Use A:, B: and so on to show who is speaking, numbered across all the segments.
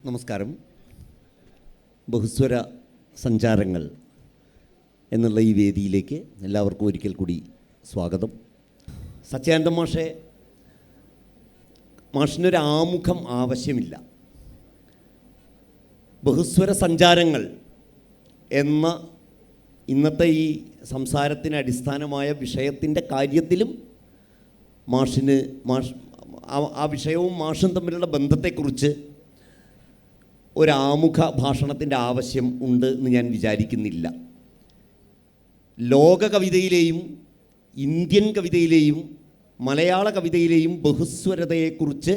A: നമസ്കാരം. ബഹുസ്വര സഞ്ചാരങ്ങൾ എന്നുള്ള ഈ വേദിയിലേക്ക് എല്ലാവർക്കും ഒരിക്കൽ കൂടി സ്വാഗതം. സച്ചിദാനന്ദൻ മാഷിനൊരു ആമുഖം ആവശ്യമില്ല. ബഹുസ്വര സഞ്ചാരങ്ങൾ എന്ന ഇന്നത്തെ ഈ സംസാരത്തിന് അടിസ്ഥാനമായ വിഷയത്തിൻ്റെ കാര്യത്തിലും ആ വിഷയവും മാഷും തമ്മിലുള്ള ബന്ധത്തെക്കുറിച്ച് ഒരാമുഖ ഭാഷണത്തിൻ്റെ ആവശ്യം ഉണ്ട് എന്ന് ഞാൻ വിചാരിക്കുന്നില്ല. ലോക കവിതയിലെയും ഇന്ത്യൻ കവിതയിലെയും മലയാള കവിതയിലെയും ബഹുസ്വരതയെക്കുറിച്ച്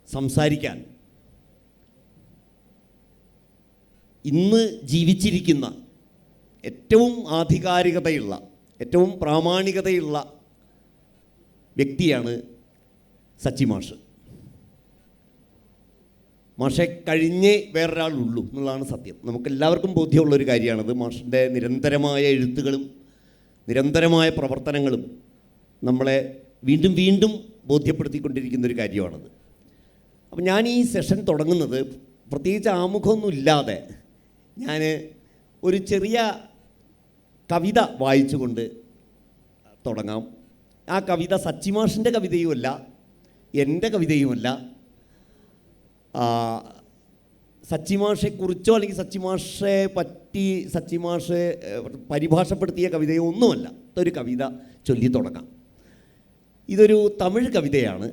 A: സംസാരിക്കാൻ ഇന്ന് ജീവിച്ചിരിക്കുന്ന ഏറ്റവും ആധികാരികതയുള്ള, ഏറ്റവും പ്രാമാണികതയുള്ള വ്യക്തിയാണ് സച്ചി മാഷ്. മാഷെ കഴിഞ്ഞേ വേറൊരാളുള്ളൂ എന്നുള്ളതാണ് സത്യം. നമുക്കെല്ലാവർക്കും ബോധ്യമുള്ളൊരു കാര്യമാണത്. മാഷിൻ്റെ നിരന്തരമായ എഴുത്തുകളും നിരന്തരമായ പ്രവർത്തനങ്ങളും നമ്മളെ വീണ്ടും വീണ്ടും ബോധ്യപ്പെടുത്തിക്കൊണ്ടിരിക്കുന്നൊരു കാര്യമാണത്. അപ്പം ഞാൻ ഈ സെഷൻ തുടങ്ങുന്നത് പ്രത്യേകിച്ച് ആമുഖമൊന്നും ഇല്ലാതെ ഞാൻ ഒരു ചെറിയ കവിത വായിച്ചുകൊണ്ട് തുടങ്ങാം. ആ കവിത സച്ചി മാഷിൻ്റെ കവിതയുമല്ല, എൻ്റെ കവിതയുമല്ല. സച്ചി മാഷെക്കുറിച്ചോ അല്ലെങ്കിൽ സച്ചി മാഷെ പറ്റി സച്ചി മാഷെ പരിഭാഷപ്പെടുത്തിയ കവിതയോ ഒന്നുമല്ല. ഒരു കവിത ചൊല്ലി തുടങ്ങാം. ഇതൊരു തമിഴ് കവിതയാണ്.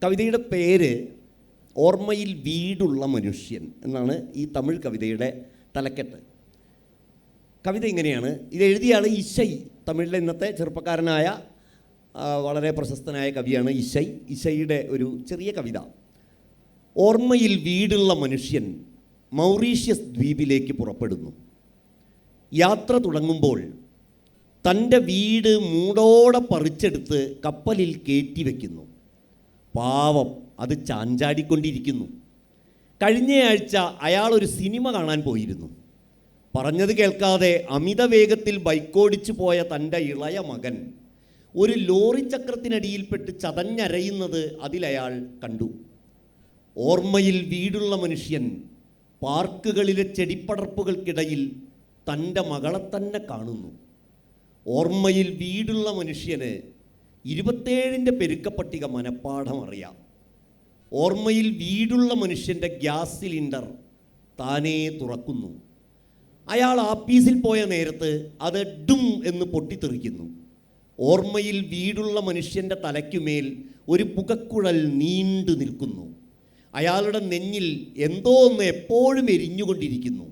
A: കവിതയുടെ പേര് ഓർമ്മയിൽ വീടുള്ള മനുഷ്യൻ എന്നാണ് ഈ തമിഴ് കവിതയുടെ തലക്കെട്ട്. കവിത ഇങ്ങനെയാണ്. ഇത് എഴുതിയ ആൾ ഇശൈ, തമിഴിലെ ഇന്നത്തെ ചെറുപ്പക്കാരനായ വളരെ പ്രശസ്തനായ കവിയാണ് ഇശൈ. ഇശൈയുടെ ഒരു ചെറിയ കവിത. ഓർമ്മയിൽ വീടുള്ള മനുഷ്യൻ മൗറീഷ്യസ് ദ്വീപിലേക്ക് പുറപ്പെടുന്നു. യാത്ര തുടങ്ങുമ്പോൾ തൻ്റെ വീട് മൂടോടെ പറിച്ചെടുത്ത് കപ്പലിൽ കയറ്റി വയ്ക്കുന്നു. പാവം, അത് ചാഞ്ചാടിക്കൊണ്ടിരിക്കുന്നു. കഴിഞ്ഞയാഴ്ച അയാൾ ഒരു സിനിമ കാണാൻ പോയിരുന്നു. പറഞ്ഞത് കേൾക്കാതെ അമിത വേഗത്തിൽ ബൈക്കോടിച്ചു പോയ തൻ്റെ ഇളയ മകൻ ഒരു ലോറി ചക്രത്തിനടിയിൽപ്പെട്ട് ചതഞ്ഞരയുന്നത് അതിലയാൾ കണ്ടു. ഓർമ്മയിൽ വീടുള്ള മനുഷ്യൻ പാർക്കുകളിലെ ചെടിപ്പടർപ്പുകൾക്കിടയിൽ തൻ്റെ മകളെ തന്നെ കാണുന്നു. ഓർമ്മയിൽ വീടുള്ള മനുഷ്യന് 27ൻ്റെ പെരുക്കപ്പട്ടിക മനഃപ്പാഠം അറിയാം. ഓർമ്മയിൽ വീടുള്ള മനുഷ്യൻ്റെ ഗ്യാസ് സിലിണ്ടർ താനേ തുറക്കുന്നു. അയാൾ ആപ്പീസിൽ പോയ നേരത്ത് അത് ഡും എന്ന് പൊട്ടിത്തെറിക്കുന്നു. ഓർമ്മയിൽ വീടുള്ള മനുഷ്യൻ്റെ തലയ്ക്കുമേൽ ഒരു പുകക്കുഴൽ നീണ്ടു നിൽക്കുന്നു. അയാളുടെ നെഞ്ഞിൽ എന്തോ ഒന്ന് എപ്പോഴും എരിഞ്ഞുകൊണ്ടിരിക്കുന്നു.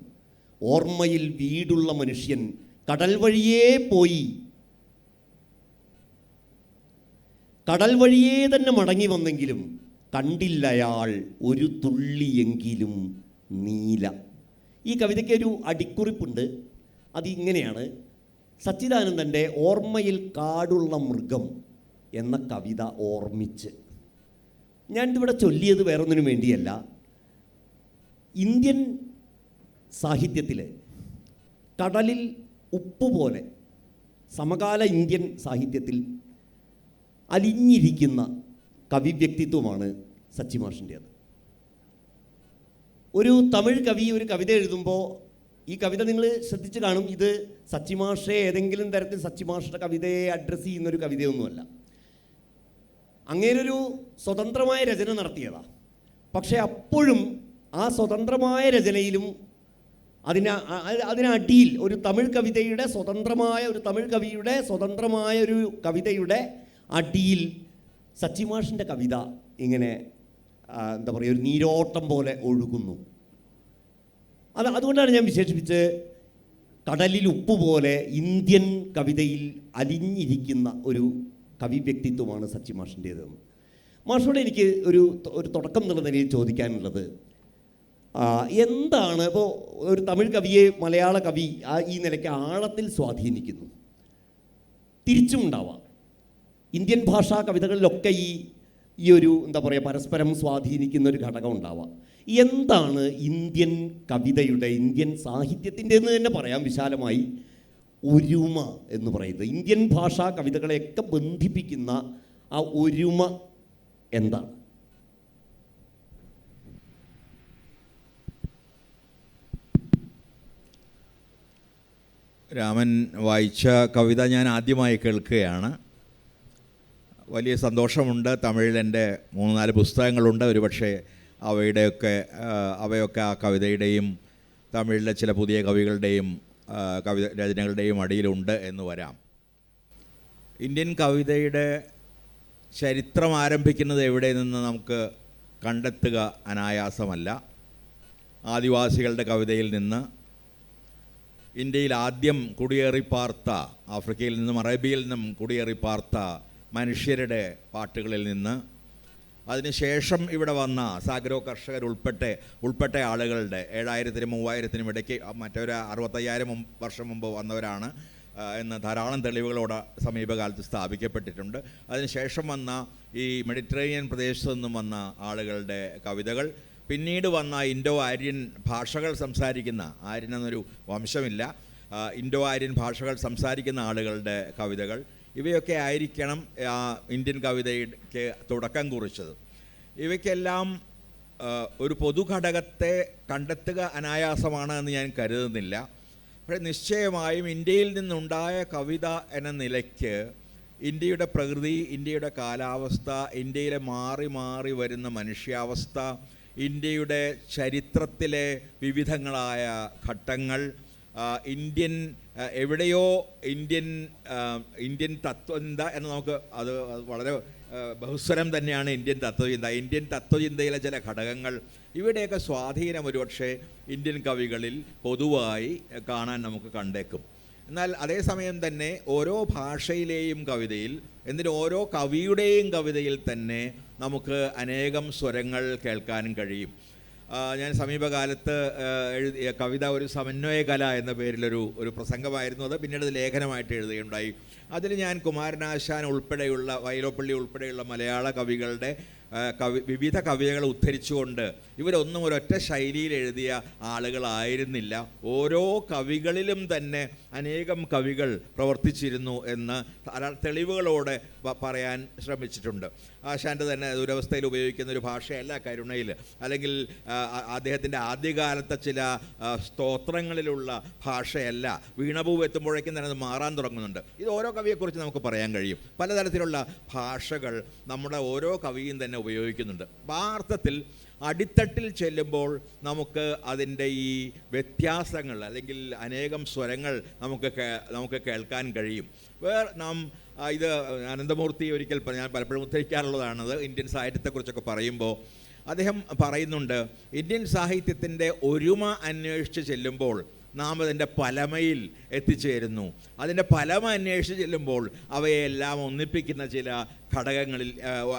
A: ഓർമ്മയിൽ വീടുള്ള മനുഷ്യൻ കടൽ വഴിയേ പോയി, കടൽ വഴിയേ തന്നെ മടങ്ങി വന്നെങ്കിലും കണ്ടില്ല അയാൾ ഒരു തുള്ളിയെങ്കിലും നീല. ഈ കവിതയ്ക്ക് ഒരു അടിക്കുറിപ്പുണ്ട്. അതിങ്ങനെയാണ്: സച്ചിദാനന്ദൻ്റെ ഓർമ്മയിൽ കാടുള്ള മൃഗം എന്ന കവിത ഓർമ്മിച്ച് ഞാനിതിവിടെ ചൊല്ലിയത് വേറൊന്നിനും വേണ്ടിയല്ല. ഇന്ത്യൻ സാഹിത്യത്തിൽ കടലിൽ ഉപ്പുപോലെ സമകാല ഇന്ത്യൻ സാഹിത്യത്തിൽ അലിഞ്ഞിരിക്കുന്ന കവിവ്യക്തിത്വമാണ് സച്ചി മാഷിൻ്റേത്. ഒരു തമിഴ് കവി ഒരു കവിത എഴുതുമ്പോൾ ഈ കവിത നിങ്ങൾ ശ്രദ്ധിച്ച് കാണും. ഇത് സച്ചി മാഷെ ഏതെങ്കിലും തരത്തിൽ സച്ചി മാഷയുടെ കവിതയെ അഡ്രസ്സ് ചെയ്യുന്നൊരു കവിതയൊന്നുമല്ല. അങ്ങേരൊരു സ്വതന്ത്രമായ രചന നടത്തിയതാണ്. പക്ഷേ അപ്പോഴും ആ സ്വതന്ത്രമായ രചനയിലും അതിനടിയിൽ ഒരു തമിഴ് കവിതയുടെ സ്വതന്ത്രമായ ഒരു തമിഴ് കവിയുടെ സ്വതന്ത്രമായ ഒരു കവിതയുടെ അടിയിൽ സച്ചി മാഷിൻ്റെ കവിത ഇങ്ങനെ എന്താ പറയുക, ഒരു നീരോട്ടം പോലെ ഒഴുകുന്നു. അതുകൊണ്ടാണ് ഞാൻ വിശേഷിപ്പിച്ച് കടലിൽ ഉപ്പ് പോലെ ഇന്ത്യൻ കവിതയിൽ അലിഞ്ഞിരിക്കുന്ന ഒരു കവി വ്യക്തിത്വമാണ് സച്ചി മാഷിൻ്റേതെന്ന്. മാഷോട് എനിക്ക് ഒരു തുടക്കം എന്നുള്ള നിലയിൽ ചോദിക്കാനുള്ളത്, എന്താണ് ഇപ്പോൾ ഒരു തമിഴ് കവിയെ മലയാള കവി ഈ നിലയ്ക്ക് ആഴത്തിൽ സ്വാധീനിക്കുന്നു? തിരിച്ചും ഉണ്ടാവാം. ഇന്ത്യൻ ഭാഷാ കവിതകളിലൊക്കെ ഈ ഒരു എന്താ പറയുക പരസ്പരം സ്വാധീനിക്കുന്ന ഒരു ഘടകം ഉണ്ടാവാം. എന്താണ് ഇന്ത്യൻ കവിതയുടെ, ഇന്ത്യൻ സാഹിത്യത്തിൻ്റെ എന്ന് തന്നെ പറയാം വിശാലമായി, ഒരുമ എന്ന് പറയുന്നത്? ഇന്ത്യൻ ഭാഷാ കവിതകളെയൊക്കെ ബന്ധിപ്പിക്കുന്ന ആ ഒരുമ എന്താണ്?
B: രാമൻ വായിച്ച കവിത ഞാൻ ആദ്യമായി കേൾക്കുകയാണ്. വലിയ സന്തോഷമുണ്ട്. തമിഴിൽ എൻ്റെ 3-4 പുസ്തകങ്ങളുണ്ട്. ഒരുപക്ഷെ അവയൊക്കെ ആ കവിതയുടെയും തമിഴിലെ ചില പുതിയ കവികളുടെയും രചനകളുടെയും അടിയിലുണ്ട് എന്ന് വരാം. ഇന്ത്യൻ കവിതയുടെ ചരിത്രം ആരംഭിക്കുന്നത് എവിടെ നിന്ന് നമുക്ക് കണ്ടെത്തുക അനായാസമല്ല. ആദിവാസികളുടെ കവിതയിൽ നിന്ന്, ഇന്ത്യയിൽ ആദ്യം കുടിയേറിപ്പാർത്ത, ആഫ്രിക്കയിൽ നിന്നും അറേബ്യയിൽ നിന്നും കുടിയേറിപ്പാർത്ത മനുഷ്യരുടെ പാട്ടുകളിൽ നിന്ന്, അതിനുശേഷം ഇവിടെ വന്ന സാഗ്രോ കർഷകർ ഉൾപ്പെട്ട ആളുകളുടെ 7000-നും 3000-നും ഇടയ്ക്ക് മറ്റൊരു 65,000 വർഷം മുമ്പ് വന്നവരാണ് എന്ന് ധാരാളം തെളിവുകളോട് സമീപകാലത്ത് സ്ഥാപിക്കപ്പെട്ടിട്ടുണ്ട്. അതിനുശേഷം വന്ന ഈ മെഡിറ്ററേനിയൻ പ്രദേശത്തു നിന്നും വന്ന ആളുകളുടെ കവിതകൾ, പിന്നീട് വന്ന ഇൻഡോ ആര്യൻ ഭാഷകൾ സംസാരിക്കുന്ന, ആര്യൻ എന്നൊരു വംശമില്ല, ഇൻഡോ ആര്യൻ ഭാഷകൾ സംസാരിക്കുന്ന ആളുകളുടെ കവിതകൾ, ഇവയൊക്കെ ആയിരിക്കണം ഇന്ത്യൻ കവിതയ്ക്ക് തുടക്കം കുറിച്ചത്. ഇവയ്ക്കെല്ലാം ഒരു പൊതുഘടകത്തെ കണ്ടെത്തുക അനായാസമാണ് എന്ന് ഞാൻ കരുതുന്നില്ല. പക്ഷേ നിശ്ചയമായും ഇന്ത്യയിൽ നിന്നുണ്ടായ കവിത എന്ന നിലയ്ക്ക് ഇന്ത്യയുടെ പ്രകൃതി, ഇന്ത്യയുടെ കാലാവസ്ഥ, ഇന്ത്യയിലെ മാറി മാറി വരുന്ന മനുഷ്യാവസ്ഥ, ഇന്ത്യയുടെ ചരിത്രത്തിലെ വിവിധങ്ങളായ ഘട്ടങ്ങൾ, എവിടെയോ ഇന്ത്യൻ തത്വചിന്ത എന്ന് നമുക്ക് അത് വളരെ ബഹുസ്വരം തന്നെയാണ് ഇന്ത്യൻ തത്വചിന്തയിലെ ചില ഘടകങ്ങൾ, ഇവിടെയൊക്കെ സ്വാധീനം ഒരുപക്ഷെ ഇന്ത്യൻ കവികളിൽ പൊതുവായി കാണാൻ നമുക്ക് കണ്ടേക്കും. എന്നാൽ അതേസമയം തന്നെ ഓരോ ഭാഷയിലെയും കവിതയിൽ, ഓരോ കവിയുടെയും കവിതയിൽ തന്നെ നമുക്ക് അനേകം സ്വരങ്ങൾ കേൾക്കാൻ കഴിയും. ഞാൻ സമീപകാലത്ത് എഴുതിയ കവിത ഒരു സമന്വയ കല എന്ന പേരിലൊരു പ്രസംഗമായിരുന്നു. അത് പിന്നീട് ലേഖനമായിട്ട് എഴുതുകയുണ്ടായി. അതിൽ ഞാൻ കുമാരനാശാൻ ഉൾപ്പെടെയുള്ള, വൈലോപ്പള്ളി ഉൾപ്പെടെയുള്ള മലയാള കവികളുടെ വിവിധ കവിതകൾ ഉദ്ധരിച്ചുകൊണ്ട്, ഇവരൊന്നും ഒരൊറ്റ ശൈലിയിൽ എഴുതിയ ആളുകളായിരുന്നില്ല, ഓരോ കവികളിലും തന്നെ അനേകം കവികൾ പ്രവർത്തിച്ചിരുന്നു എന്ന് തെളിവുകളോടെ പറയാൻ ശ്രമിച്ചിട്ടുണ്ട്. ആശാൻ്റെ തന്നെ ദുരവസ്ഥയിൽ ഉപയോഗിക്കുന്ന ഒരു ഭാഷയല്ല കരുണയിൽ, അല്ലെങ്കിൽ അദ്ദേഹത്തിൻ്റെ ആദ്യകാലത്തെ ചില സ്തോത്രങ്ങളിലുള്ള ഭാഷയല്ല. വീണപൂവ് എത്തുമ്പോഴേക്കും തന്നെ അത് മാറാൻ തുടങ്ങുന്നുണ്ട്. ഇത് ഓരോ കവിയെക്കുറിച്ച് നമുക്ക് പറയാൻ കഴിയും. പലതരത്തിലുള്ള ഭാഷകൾ നമ്മുടെ ഓരോ കവിയും തന്നെ ഉപയോഗിക്കുന്നുണ്ട്. ആ അർത്ഥത്തിൽ അടിത്തട്ടിൽ ചെല്ലുമ്പോൾ നമുക്ക് അതിൻ്റെ ഈ വ്യത്യാസങ്ങൾ, അല്ലെങ്കിൽ അനേകം സ്വരങ്ങൾ നമുക്ക് കേൾക്കാൻ കഴിയും. ഇത് അനന്തമൂർത്തി ഒരിക്കൽ ഞാൻ പലപ്പോഴും ഉദ്ധരിക്കാറുള്ളതാണത്. ഇന്ത്യൻ സാഹിത്യത്തെക്കുറിച്ചൊക്കെ പറയുമ്പോൾ അദ്ദേഹം പറയുന്നുണ്ട്, ഇന്ത്യൻ സാഹിത്യത്തിൻ്റെ ഒരുമ അന്വേഷിച്ച് ചെല്ലുമ്പോൾ നാം അതിൻ്റെ പലമയിൽ എത്തിച്ചേരുന്നു. അതിൻ്റെ പലമ അന്വേഷിച്ച് ചെല്ലുമ്പോൾ അവയെല്ലാം ഒന്നിപ്പിക്കുന്ന ചില ഘടകങ്ങളിൽ,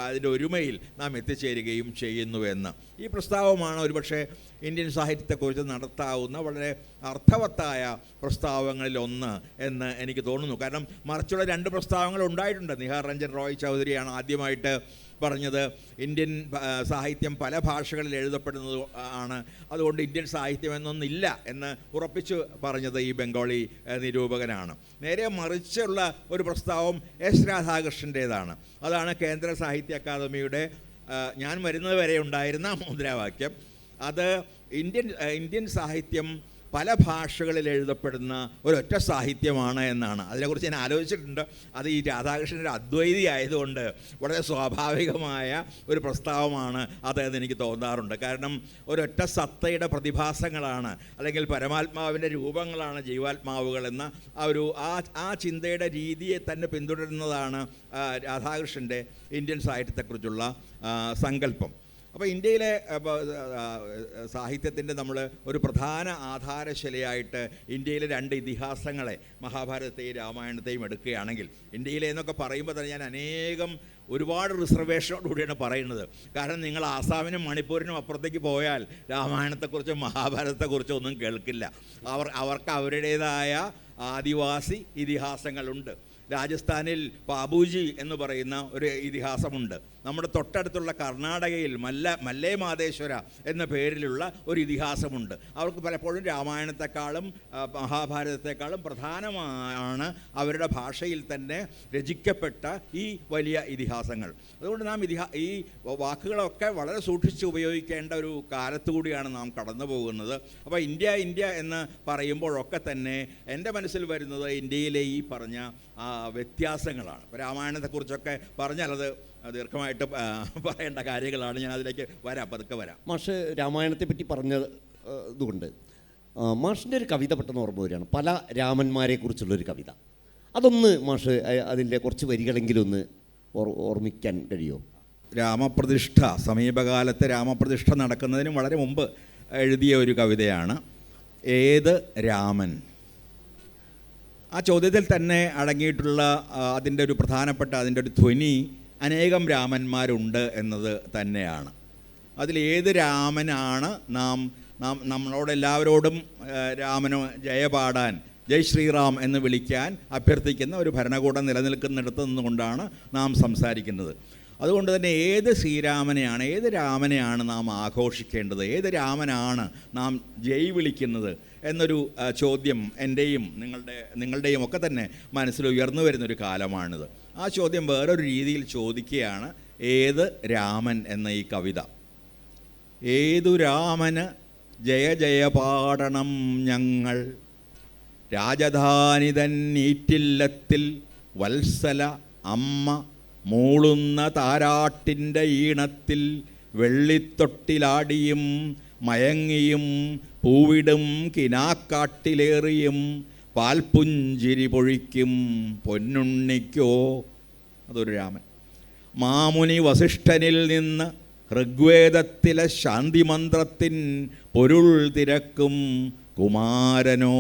B: അതിൻ്റെ ഒരുമയിൽ നാം എത്തിച്ചേരുകയും ചെയ്യുന്നുവെന്ന്. ഈ പ്രസ്താവമാണ് ഒരുപക്ഷെ ഇന്ത്യൻ സാഹിത്യത്തെക്കുറിച്ച് നടത്താവുന്ന വളരെ അർത്ഥവത്തായ പ്രസ്താവങ്ങളിലൊന്ന് എന്ന് എനിക്ക് തോന്നുന്നു. കാരണം മറിച്ചുള്ള 2 പ്രസ്താവങ്ങൾ ഉണ്ടായിട്ടുണ്ട്. നിഹാർ രഞ്ജൻ റോയ് ചൗധരിയാണ് ആദ്യമായിട്ട് പറഞ്ഞത്, ഇന്ത്യൻ സാഹിത്യം പല ഭാഷകളിൽ എഴുതപ്പെടുന്നത് ആണ്, അതുകൊണ്ട് ഇന്ത്യൻ സാഹിത്യം എന്നൊന്നില്ല എന്ന് ഉറപ്പിച്ചു പറഞ്ഞത് ഈ ബംഗാളി നിരൂപകനാണ്. നേരെ മറിച്ചുള്ള ഒരു പ്രസ്താവം എസ് രാധാകൃഷ്ണൻ്റേതാണ്. അതാണ് കേന്ദ്ര സാഹിത്യ അക്കാദമിയുടെ ഞാൻ വരുന്നത് വരെ ഉണ്ടായിരുന്ന മുദ്രാവാക്യം. അത് ഇന്ത്യൻ സാഹിത്യം പല ഭാഷകളിൽ എഴുതപ്പെടുന്ന ഒരൊറ്റ സാഹിത്യമാണ് എന്നാണ്. അതിനെക്കുറിച്ച് ഞാൻ ആലോചിച്ചിട്ടുണ്ട്. അത് ഈ രാധാകൃഷ്ണൻ്റെ അദ്വൈതി ആയതുകൊണ്ട് വളരെ സ്വാഭാവികമായ ഒരു പ്രസ്താവമാണ് അതെന്ന് എനിക്ക് തോന്നാറുണ്ട്. കാരണം ഒരൊറ്റ സത്തയുടെ പ്രതിഭാസങ്ങളാണ്, അല്ലെങ്കിൽ പരമാത്മാവിൻ്റെ രൂപങ്ങളാണ് ജീവാത്മാവുകൾ എന്ന ആ ചിന്തയുടെ രീതിയെ തന്നെ പിന്തുടരുന്നതാണ് രാധാകൃഷ്ണൻ്റെ ഇന്ത്യൻ സാഹിത്യത്തെക്കുറിച്ചുള്ള സങ്കല്പം. അപ്പോൾ ഇന്ത്യയിലെ സാഹിത്യത്തിൻ്റെ നമ്മൾ ഒരു പ്രധാന ആധാരശിലയായിട്ട് ഇന്ത്യയിലെ 2 ഇതിഹാസങ്ങളെ, മഹാഭാരതത്തെയും രാമായണത്തെയും എടുക്കുകയാണെങ്കിൽ, ഇന്ത്യയിലെ എന്നൊക്കെ പറയുമ്പോൾ തന്നെ ഞാൻ ഒരുപാട് റിസർവേഷനോടുകൂടിയാണ് പറയുന്നത്. കാരണം നിങ്ങൾ ആസാമിനും മണിപ്പൂരിനും അപ്പുറത്തേക്ക് പോയാൽ രാമായണത്തെക്കുറിച്ചും മഹാഭാരതത്തെക്കുറിച്ചും ഒന്നും കേൾക്കില്ല. അവർക്ക് അവരുടേതായ ആദിവാസി ഇതിഹാസങ്ങളുണ്ട്. രാജസ്ഥാനിൽ പാബൂജി എന്ന് പറയുന്ന ഒരു ഇതിഹാസമുണ്ട്. നമ്മുടെ തൊട്ടടുത്തുള്ള കർണാടകയിൽ മല്ലേ മാതേശ്വര എന്ന പേരിലുള്ള ഒരു ഇതിഹാസമുണ്ട്. അവർക്ക് പലപ്പോഴും രാമായണത്തെക്കാളും മഹാഭാരതത്തെക്കാളും പ്രധാനമാണ് അവരുടെ ഭാഷയിൽ തന്നെ രചിക്കപ്പെട്ട ഈ വലിയ ഇതിഹാസങ്ങൾ. അതുകൊണ്ട് നാം ഈ വാക്കുകളൊക്കെ വളരെ സൂക്ഷിച്ച് ഉപയോഗിക്കേണ്ട ഒരു കാലത്തുകൂടിയാണ് നാം കടന്നു പോകുന്നത്. അപ്പോൾ ഇന്ത്യ എന്ന് പറയുമ്പോഴൊക്കെ തന്നെ എൻ്റെ മനസ്സിൽ വരുന്നത് ഇന്ത്യയിലെ ഈ പറഞ്ഞ വ്യത്യാസങ്ങളാണ്. രാമായണത്തെക്കുറിച്ചൊക്കെ പറഞ്ഞാൽ അത് ദീർഘമായിട്ട് പറയേണ്ട കാര്യങ്ങളാണ്. ഞാൻ അതിലേക്ക് പതുക്കെ വരാം.
A: മാഷ് രാമായണത്തെ പറ്റി പറഞ്ഞത് ഇതുകൊണ്ട് മാഷിൻ്റെ ഒരു കവിത പെട്ടെന്ന് ഓർമ്മ വരികയാണ്, പല രാമന്മാരെ കുറിച്ചുള്ളൊരു കവിത. അതൊന്ന് മാഷ് അതിൻ്റെ കുറച്ച് വരികളെങ്കിലും ഒന്ന് ഓർമ്മിക്കാൻ കഴിയുമോ?
B: രാമപ്രതിഷ്ഠ, സമീപകാലത്തെ രാമപ്രതിഷ്ഠ നടക്കുന്നതിന് വളരെ മുമ്പ് എഴുതിയ ഒരു കവിതയാണ് ഏത് രാമൻ. ആ ചോദ്യത്തിൽ തന്നെ അടങ്ങിയിട്ടുള്ള അതിൻ്റെ ഒരു പ്രധാനപ്പെട്ട അതിൻ്റെ ഒരു ധ്വനി അനേകം രാമന്മാരുണ്ട് എന്നത് തന്നെയാണ്. അതിലേത് രാമനാണ് നമ്മളോടെല്ലാവരോടും രാമന് ജയപാടാൻ, ജയ് ശ്രീറാം എന്ന് വിളിക്കാൻ അഭ്യർത്ഥിക്കുന്ന ഒരു ഭരണകൂടം നിലനിൽക്കുന്നിടത്ത് നിന്നുകൊണ്ടാണ് നാം സംസാരിക്കുന്നത്. അതുകൊണ്ട് തന്നെ ഏത് ശ്രീരാമനെയാണ്, ഏത് രാമനെയാണ് നാം ആഘോഷിക്കേണ്ടത്, ഏത് രാമനാണ് നാം ജയ് വിളിക്കുന്നത് എന്നൊരു ചോദ്യം എൻ്റെയും നിങ്ങളുടെയും ഒക്കെ തന്നെ മനസ്സിൽ ഉയർന്നു വരുന്നൊരു കാലമാണിത്. ആ ചോദ്യം വേറൊരു രീതിയിൽ ചോദിക്കുകയാണ്, ഏത് രാമൻ എന്ന ഈ കവിത. ഏതു രാമന് ജയ ജയ പാടണം ഞങ്ങൾ, രാജധാനി തന്നീറ്റില്ലത്തിൽ വത്സല അമ്മ മൂളുന്ന താരാട്ടിൻ്റെ ഈണത്തിൽ വെള്ളിത്തൊട്ടിലാടിയും മയങ്ങിയും പൂവിടും കിനാക്കാട്ടിലേറിയും പാൽപുഞ്ചിരി പൊഴിക്കും പൊന്നുണ്ണിക്കോ. അതൊരു രാമൻ. മാമുനി വസിഷ്ഠനിൽ നിന്ന് ഋഗ്വേദത്തിലെ ശാന്തിമന്ത്രത്തിൻ പൊരുൾ തിരക്കും കുമാരനോ.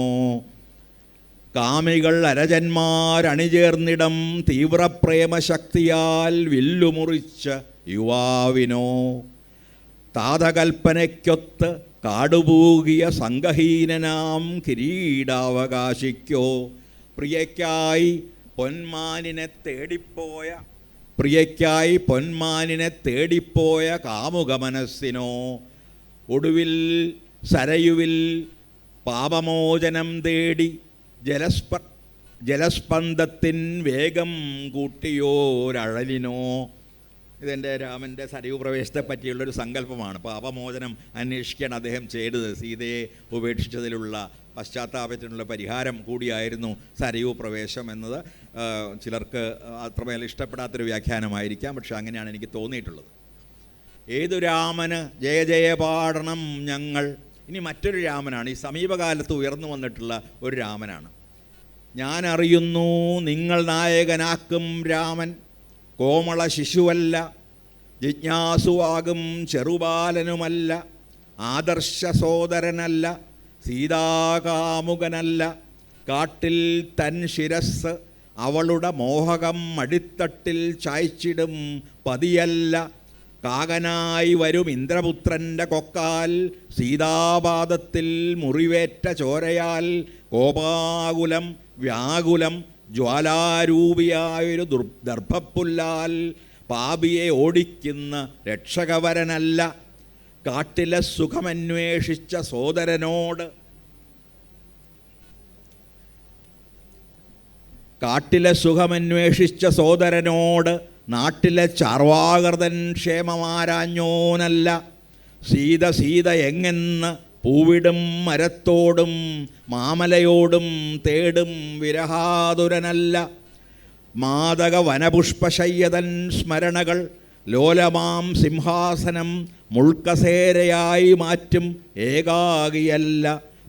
B: കാമികൾ അരജന്മാരണിചേർന്നിടം തീവ്രപ്രേമശക്തിയാൽ വില്ലുമുറിച്ച യുവാവിനോ. താതകൽപ്പനയ്ക്കൊത്ത് കാടുപൂകിയ സംഘഹീനനാം കിരീടാവകാശിക്കോ. പ്രിയയ്ക്കായി പൊന്മാനിനെ തേടിപ്പോയ കാമുകമനസ്സിനോ. ഒടുവിൽ സരയുവിൽ പാപമോചനം തേടി ജലസ്പന്ദത്തിൻ വേഗം കൂട്ടിയോരഴലിനോ. ഇതെൻ്റെ രാമൻ്റെ സരയു പ്രവേശത്തെ പറ്റിയുള്ളൊരു സങ്കല്പമാണ്. പാപമോചനം അന്വേഷിക്കാൻ അദ്ദേഹം ചെയ്തത് സീതയെ ഉപേക്ഷിച്ചതിലുള്ള പശ്ചാത്താപത്തിനുള്ള പരിഹാരം കൂടിയായിരുന്നു സരയു പ്രവേശം എന്നത് ചിലർക്ക് അത്രമേൽ ഇഷ്ടപ്പെടാത്തൊരു വ്യാഖ്യാനമായിരിക്കാം. പക്ഷെ അങ്ങനെയാണ് എനിക്ക് തോന്നിയിട്ടുള്ളത്. ഏതു രാമന് ജയ ജയ പാടണം ഞങ്ങൾ. ഇനി മറ്റൊരു രാമനാണ്, ഈ സമീപകാലത്ത് ഉയർന്നു വന്നിട്ടുള്ള ഒരു രാമനാണ്. ഞാൻ അറിയുന്നു നിങ്ങൾ നായകനാക്കും രാമൻ, കോമള ശിശുവല്ല, ജിജ്ഞാസുവാകും ചെറുബാലനുമല്ല, ആദർശ സോദരനല്ല, സീതാകാമുകനല്ല, കാട്ടിൽ തൻ ശിരസ് അവളുടെ മോഹകം അടിത്തട്ടിൽ ചായ്ച്ചിടും പതിയല്ല, കാകനായി വരും ഇന്ദ്രപുത്രൻ്റെ കൊക്കാൽ സീതാപാദത്തിൽ മുറിവേറ്റ ചോരയാൽ കോപാകുലം വ്യാകുലം ജ്വാലാരൂപിയായൊരു ദർഭപ്പുല്ലാൽ പാപിയെ ഓടിക്കുന്ന രക്ഷകവരനല്ല, കാട്ടിലെ സുഖമന്വേഷിച്ച സോദരനോട് നാട്ടിലെ ചാർവാകൃതൻ ക്ഷേമമാരാഞ്ഞോനല്ല, സീത എങ്ങെന്ന് പൂവിടും മരത്തോടും മാമലയോടും തേടും വിരഹാതുരനല്ല, മാതക വനപുഷ്പശയ്യതൻ സ്മരണകൾ ലോലമാം സിംഹാസനം മുൾക്കസേരയായി മാറ്റും ഏകാകിയല്ല,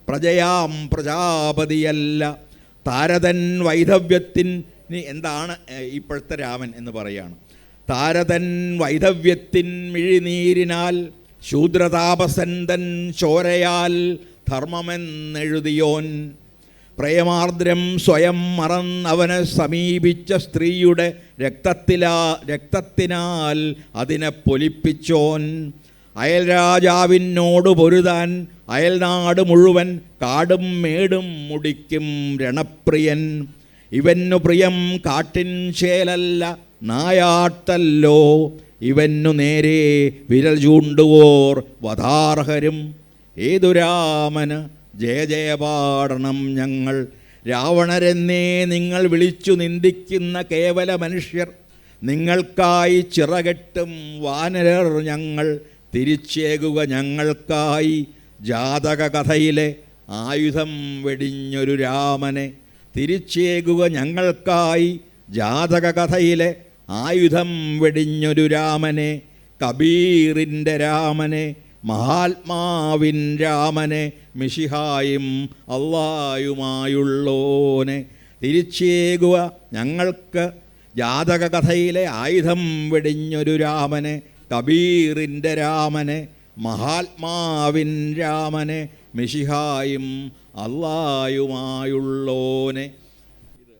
B: പ്രജയാം പ്രജാപതിയല്ല, താരതൻ വൈധവ്യത്തിന് എന്താണ് ഇപ്പോഴത്തെ രാമൻ എന്ന് പറയുകയാണ്. താരതൻ വൈധവ്യത്തിൻ മിഴിനീരിനാൽ ശൂദ്രതാപസൻ തൻ ചോരയാൽ ധർമ്മമെന്നെഴുതിയോൻ, പ്രേമാർദ്രം സ്വയം മറന്നവനെ സമീപിച്ച സ്ത്രീയുടെ രക്തത്തിനാൽ അതിനെ പൊലിപ്പിച്ചോൻ, അയൽരാജാവിനോട് പൊരുതാൻ അയൽനാട് മുഴുവൻ കാടും മേടും മുടിക്കും രണപ്രിയൻ, ഇവന്നു പ്രിയം കാട്ടിൻ ചേലല്ല നായാട്ടല്ലോ, ഇവന്നു നേരെ വിരൽ ചൂണ്ടുവോർ വധാർഹരും. ഏതു രാമന് ജയ ജയ പാടണം ഞങ്ങൾ, രാവണരെന്നേ നിങ്ങൾ വിളിച്ചു നിന്ദിക്കുന്ന കേവല മനുഷ്യർ. നിങ്ങൾക്കായി ചിറകെട്ടും വാനരർ ഞങ്ങൾ, തിരിച്ചേകുക ഞങ്ങൾക്കായി ജാതക കഥയിലെ ആയുധം വെടിഞ്ഞൊരു രാമനെ. തിരിച്ചേകുക ഞങ്ങൾക്കായി ജാതക കഥയിലെ ആയുധം വെടിഞ്ഞൊരു രാമനെ. കബീറിൻ്റെ രാമനെ, മഹാത്മാവിൻ രാമനെ, മിശിഹായും അള്ളായുമായുള്ളോനെ. തിരിച്ചേകുക ഞങ്ങൾക്ക് ജാതക കഥയിലെ ആയുധം വെടിഞ്ഞൊരു രാമനെ, കബീറിൻ്റെ രാമനെ, മഹാത്മാവിൻ രാമനെ, മിശിഹായും അള്ളായുമായുള്ളോനെ.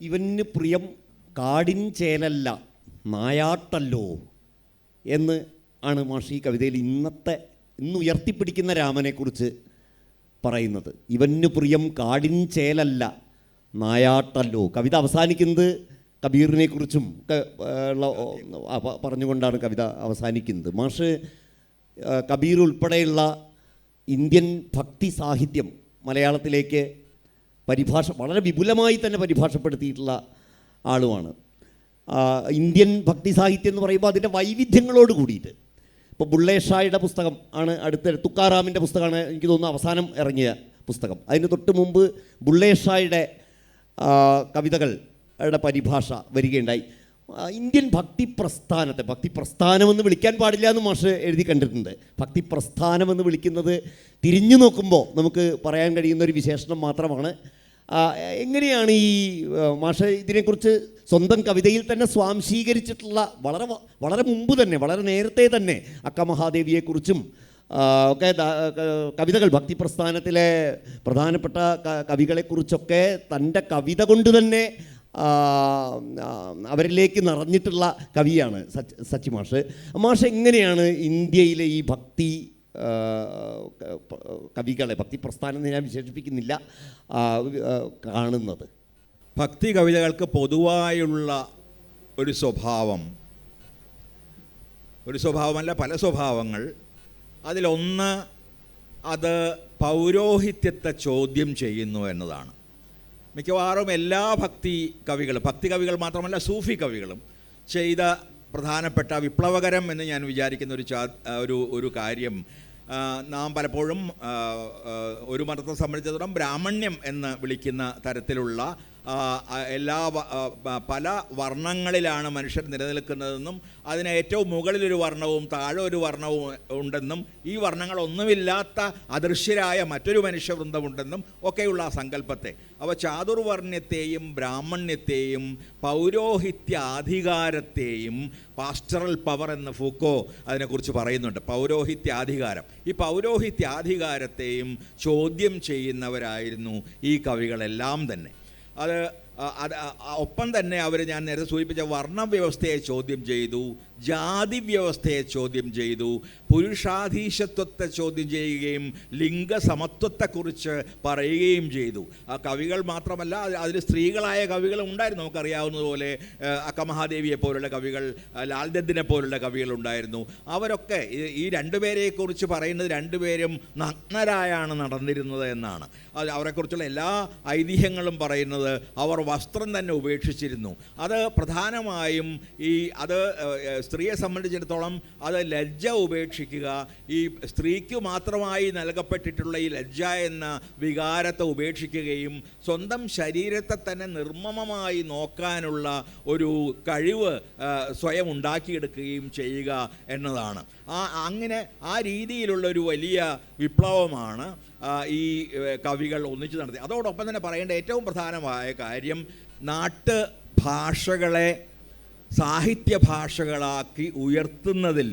A: ഇവന് പ്രിയം കാടിൻ ചേലല്ല നായാട്ടല്ലോ എന്ന് ആണ് മാഷ് ഈ കവിതയിൽ ഇന്ന് ഉയർത്തിപ്പിടിക്കുന്ന രാമനെക്കുറിച്ച് പറയുന്നത്. ഇവന് പ്രിയം കാടിൻ ചേലല്ല നായാട്ടല്ലോ. കവിത അവസാനിക്കുന്നത് കബീറിനെ കുറിച്ചും പറഞ്ഞുകൊണ്ടാണ് കവിത അവസാനിക്കുന്നത്. മാഷ് കബീർ ഉൾപ്പെടെയുള്ള ഇന്ത്യൻ ഭക്തി സാഹിത്യം മലയാളത്തിലേക്ക് വളരെ വിപുലമായി തന്നെ പരിഭാഷപ്പെടുത്തിയിട്ടുള്ള ആളുമാണ്. ഇന്ത്യൻ ഭക്തി സാഹിത്യം എന്ന് പറയുമ്പോൾ അതിൻ്റെ വൈവിധ്യങ്ങളോട് കൂടിയിട്ട്, ഇപ്പോൾ ബുള്ളേ ഷായുടെ പുസ്തകം ആണ് തുക്കാറാമിൻ്റെ പുസ്തകമാണ് എനിക്ക് തോന്നുന്നു അവസാനം ഇറങ്ങിയ പുസ്തകം. അതിന് തൊട്ട് മുമ്പ് ബുള്ളേ ഷായുടെ കവിതകളുടെ പരിഭാഷ വരികയുണ്ടായി. ഇന്ത്യൻ ഭക്തിപ്രസ്ഥാനമെന്ന് വിളിക്കാൻ പാടില്ല എന്ന് മാഷ് എഴുതി കണ്ടിട്ടുണ്ട്. ഭക്തിപ്രസ്ഥാനമെന്ന് വിളിക്കുന്നത് തിരിഞ്ഞു നോക്കുമ്പോൾ നമുക്ക് പറയാൻ കഴിയുന്ന ഒരു വിശേഷണം മാത്രമാണ്. എങ്ങനെയാണ് ഈ മാഷ് ഇതിനെക്കുറിച്ച് സ്വന്തം കവിതയിൽ തന്നെ സ്വാംശീകരിച്ചിട്ടുള്ള വളരെ മുമ്പ് തന്നെ, വളരെ നേരത്തെ തന്നെ അക്ക മഹാദേവിയെക്കുറിച്ചും ഒക്കെ കവിതകൾ, ഭക്തിപ്രസ്ഥാനത്തിലെ പ്രധാനപ്പെട്ട കവികളെക്കുറിച്ചൊക്കെ തൻ്റെ കവിത കൊണ്ട് തന്നെ അവരിലേക്ക് നിറഞ്ഞിട്ടുള്ള കവിയാണ് സച്ചി മാഷ്. മാഷ് എങ്ങനെയാണ് ഇന്ത്യയിലെ ഈ ഭക്തി കവികളെ, ഭക്തി പ്രസ്ഥാനം എന്ന് ഞാൻ വിശേഷിപ്പിക്കുന്നില്ല, കാണുന്നത്?
B: ഭക്തി കവിതകൾക്ക് പൊതുവായുള്ള ഒരു സ്വഭാവമല്ല, പല സ്വഭാവങ്ങൾ. അതിലൊന്ന്, അത് പൗരോഹിത്യത്തെ ചോദ്യം ചെയ്യുന്നു എന്നതാണ്. മിക്കവാറും എല്ലാ ഭക്തി കവികൾ മാത്രമല്ല സൂഫി കവികളും ചെയ്ത പ്രധാനപ്പെട്ട വിപ്ലവകരം എന്ന് ഞാൻ വിചാരിക്കുന്ന ഒരു കാര്യം, നാം പലപ്പോഴും ഒരു മതത്തെ സംബന്ധിച്ചിടത്തോളം ബ്രാഹ്മണ്യം എന്ന് വിളിക്കുന്ന തരത്തിലുള്ള പല വർണ്ണങ്ങളിലാണ് മനുഷ്യർ നിലനിൽക്കുന്നതെന്നും അതിന് ഏറ്റവും മുകളിലൊരു വർണ്ണവും താഴെ ഒരു വർണ്ണവും ഉണ്ടെന്നും ഈ വർണ്ണങ്ങളൊന്നുമില്ലാത്ത അദൃശ്യരായ മറ്റൊരു മനുഷ്യവൃന്ദമുണ്ടെന്നും ഒക്കെയുള്ള ആ സങ്കല്പത്തെ, അപ്പോൾ ചാതുർവർണ്ണ്യത്തെയും ബ്രാഹ്മണ്യത്തെയും പൗരോഹിത്യാധികാരത്തെയും പാസ്റ്ററൽ പവർ എന്ന് ഫൂക്കോ അതിനെക്കുറിച്ച് പറയുന്നുണ്ട്. പൗരോഹിത്യാധികാരം, ഈ പൗരോഹിത്യാധികാരത്തെയും ചോദ്യം ചെയ്യുന്നവരായിരുന്നു ഈ കവികളെല്ലാം തന്നെ. ഒപ്പം തന്നെ അവർ, ഞാൻ നേരത്തെ സൂചിപ്പിച്ച വർണ്ണവ്യവസ്ഥയെ ചോദ്യം ചെയ്തു, ജാതി വ്യവസ്ഥയെ ചോദ്യം ചെയ്തു, പുരുഷാധീശത്വത്തെ ചോദ്യം ചെയ്യുകയും ലിംഗസമത്വത്തെക്കുറിച്ച് പറയുകയും ചെയ്തു. ആ കവികൾ മാത്രമല്ല, അതിൽ സ്ത്രീകളായ കവികളും ഉണ്ടായിരുന്നു. നമുക്കറിയാവുന്നതുപോലെ അക്ക മഹാദേവിയെ പോലുള്ള കവികൾ, ലാൽദത്തിനെ പോലുള്ള കവികൾ ഉണ്ടായിരുന്നു. അവരൊക്കെ ഈ രണ്ടുപേരെക്കുറിച്ച് പറയുന്നത് രണ്ടുപേരും നഗ്നരായാണ് നടന്നിരുന്നത് എന്നാണ്. അവരെക്കുറിച്ചുള്ള എല്ലാ ഐതിഹ്യങ്ങളും പറയുന്നത് അവർ വസ്ത്രം തന്നെ ഉപേക്ഷിച്ചിരുന്നു. അത് പ്രധാനമായും അത് സ്ത്രീയെ സംബന്ധിച്ചിടത്തോളം അത് ലജ്ജ ഉപേക്ഷിക്കുക, ഈ സ്ത്രീക്ക് മാത്രമായി നൽകപ്പെട്ടിട്ടുള്ള ഈ ലജ്ജ എന്ന വികാരത്തെ ഉപേക്ഷിക്കുകയും സ്വന്തം ശരീരത്തെ തന്നെ നിർമ്മമമായി നോക്കാനുള്ള ഒരു കഴിവ് സ്വയം ഉണ്ടാക്കിയെടുക്കുകയും ചെയ്യുക എന്നതാണ്. അങ്ങനെ ആ രീതിയിലുള്ള ഒരു വലിയ വിപ്ലവമാണ് ഈ കവികൾ ഒന്നിച്ചു നടത്തി. അതോടൊപ്പം തന്നെ പറയേണ്ട ഏറ്റവും പ്രധാനമായ കാര്യം, നാട്ടു ഭാഷകളെ സാഹിത്യ ഭാഷകളാക്കി ഉയർത്തുന്നതിൽ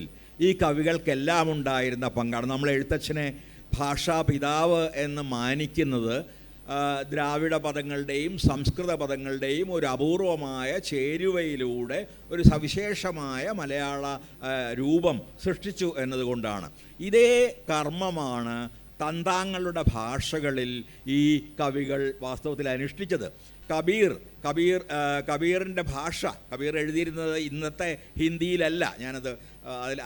B: ഈ കവികൾക്കെല്ലാം ഉണ്ടായിരുന്ന പങ്കാണ്. നമ്മൾ എഴുത്തച്ഛനെ ഭാഷാപിതാവ് എന്ന് മാനിക്കുന്നത് ദ്രാവിഡ പദങ്ങളുടെയും സംസ്കൃത പദങ്ങളുടെയും ഒരു അപൂർവമായ ചേരുവയിലൂടെ ഒരു സവിശേഷമായ മലയാള രൂപം സൃഷ്ടിച്ചു എന്നതുകൊണ്ടാണ്. ഇതേ കർമ്മമാണ് തന്താങ്ങളുടെ ഭാഷകളിൽ ഈ കവികൾ വാസ്തവത്തിൽ അനുഷ്ഠിച്ചത്. കബീർ കബീറിൻ്റെ ഭാഷ, കബീർ എഴുതിയിരുന്നത് ഇന്നത്തെ ഹിന്ദിയിലല്ല. ഞാനത്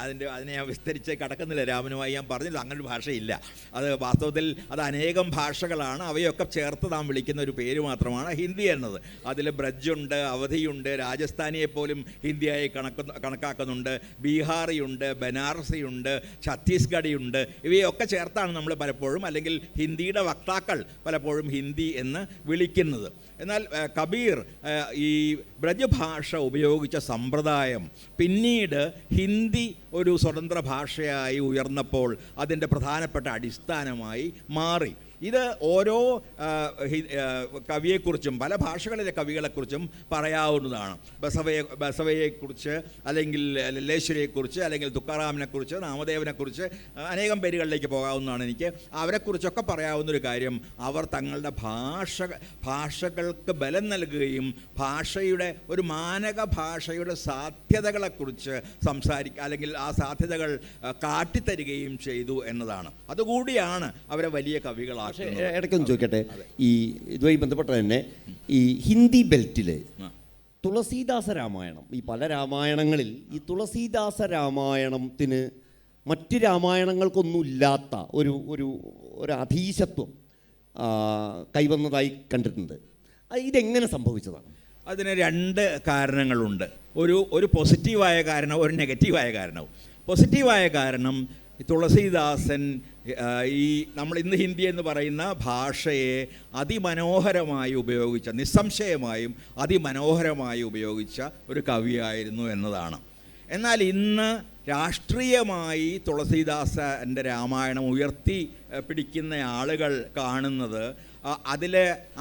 B: അതിനെ ഞാൻ വിസ്തരിച്ച് കടക്കുന്നില്ല, രാമനുമായി ഞാൻ പറഞ്ഞില്ല, അങ്ങനൊരു ഭാഷയില്ല. അത് വാസ്തവത്തിൽ അത് അനേകം ഭാഷകളാണ്, അവയൊക്കെ ചേർത്ത് നാം വിളിക്കുന്ന ഒരു പേര് മാത്രമാണ് ഹിന്ദി എന്നത്. അതിൽ ബ്രജുണ്ട്, അവധിയുണ്ട്, രാജസ്ഥാനിയെപ്പോലും ഹിന്ദിയായി കണക്കാക്കുന്നുണ്ട്, ബീഹാറിയുണ്ട്, ബനാറസിയുണ്ട്, ഛത്തീസ്ഗഡിയുണ്ട്. ഇവയൊക്കെ ചേർത്താണ് നമ്മൾ പലപ്പോഴും, അല്ലെങ്കിൽ ഹിന്ദിയുടെ വക്താക്കൾ പലപ്പോഴും ഹിന്ദി എന്ന് വിളിക്കുന്നത്. എന്നാൽ കബീർ ഈ ബ്രജ് ഭാഷ ഉപയോഗിച്ച സമ്പ്രദായം പിന്നീട് ഹിന്ദി ഒരു സ്വതന്ത്ര ഭാഷയായി ഉയർന്നപ്പോൾ അതിൻ്റെ പ്രധാനപ്പെട്ട അടിസ്ഥാനമായി മാറി. ഇത് ഓരോ കവിയെക്കുറിച്ചും, പല ഭാഷകളിലെ കവികളെക്കുറിച്ചും പറയാവുന്നതാണ്. ബസവയെക്കുറിച്ച്, അല്ലെങ്കിൽ ലല്ലേശ്വരിയെക്കുറിച്ച്, അല്ലെങ്കിൽ തുക്കാറാമിനെക്കുറിച്ച്, നാമദേവനെക്കുറിച്ച്, അനേകം പേരുകളിലേക്ക് പോകാവുന്നതാണ് എനിക്ക്. അവരെക്കുറിച്ചൊക്കെ പറയാവുന്നൊരു കാര്യം, അവർ തങ്ങളുടെ ഭാഷകൾക്ക് ബലം നൽകുകയും ഭാഷയുടെ ഒരു മാനക ഭാഷയുടെ സാധ്യതകളെക്കുറിച്ച് അല്ലെങ്കിൽ ആ സാധ്യതകൾ കാട്ടിത്തരികയും ചെയ്തു എന്നതാണ്. അതുകൂടിയാണ് അവരെ വലിയ കവികളാണ്.
A: ഇടയ്ക്കൊന്ന് ചോദിക്കട്ടെ, ഈ ഇതുമായി ബന്ധപ്പെട്ട തന്നെ ഈ ഹിന്ദി ബെൽറ്റിൽ തുളസീദാസ രാമായണം, ഈ പല രാമായണങ്ങളിൽ ഈ തുളസീദാസ രാമായണത്തിന് മറ്റ് രാമായണങ്ങൾക്കൊന്നും ഇല്ലാത്ത ഒരു അധീശത്വം കൈവന്നതായി കണ്ടിട്ടുണ്ട്. ഇതെങ്ങനെ സംഭവിച്ചതാണ്?
B: അതിന് രണ്ട് കാരണങ്ങളുണ്ട്. ഒരു പോസിറ്റീവായ കാരണവും ഒരു നെഗറ്റീവായ കാരണവും. പോസിറ്റീവായ കാരണം, തുളസീദാസൻ ഈ നമ്മൾ ഇന്ന് ഹിന്ദി എന്ന് പറയുന്ന ഭാഷയെ അതിമനോഹരമായി ഉപയോഗിച്ച, നിസ്സംശയമായും അതിമനോഹരമായി ഉപയോഗിച്ച ഒരു കവിയായിരുന്നു എന്നതാണ്. എന്നാൽ ഇന്ന് രാഷ്ട്രീയമായി തുളസീദാസൻ്റെ രാമായണം ഉയർത്തി പിടിക്കുന്ന ആളുകൾ കാണുന്നത്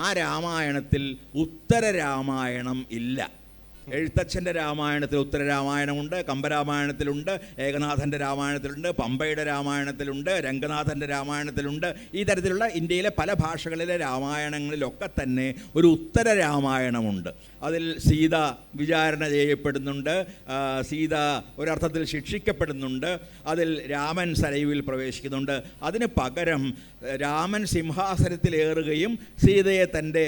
B: ആ രാമായണത്തിൽ ഉത്തര രാമായണം ഇല്ല. എഴുത്തച്ഛൻ്റെ രാമായണത്തിൽ ഉത്തരരാമായണമുണ്ട്, കമ്പരാമായണത്തിലുണ്ട്, ഏകനാഥൻ്റെ രാമായണത്തിലുണ്ട്, പമ്പയുടെ രാമായണത്തിലുണ്ട്, രംഗനാഥൻ്റെ രാമായണത്തിലുണ്ട്. ഈ തരത്തിലുള്ള ഇന്ത്യയിലെ പല ഭാഷകളിലെ രാമായണങ്ങളിലൊക്കെ തന്നെ ഒരു ഉത്തര രാമായണമുണ്ട്. അതിൽ സീത വിചാരണ ചെയ്യപ്പെടുന്നുണ്ട്, സീത ഒരർത്ഥത്തിൽ ശിക്ഷിക്കപ്പെടുന്നുണ്ട്, അതിൽ രാമൻ സരയുവിൽ പ്രവേശിക്കുന്നുണ്ട്. അതിന് പകരം രാമൻ സിംഹാസനത്തിലേറുകയും സീതയെ തൻ്റെ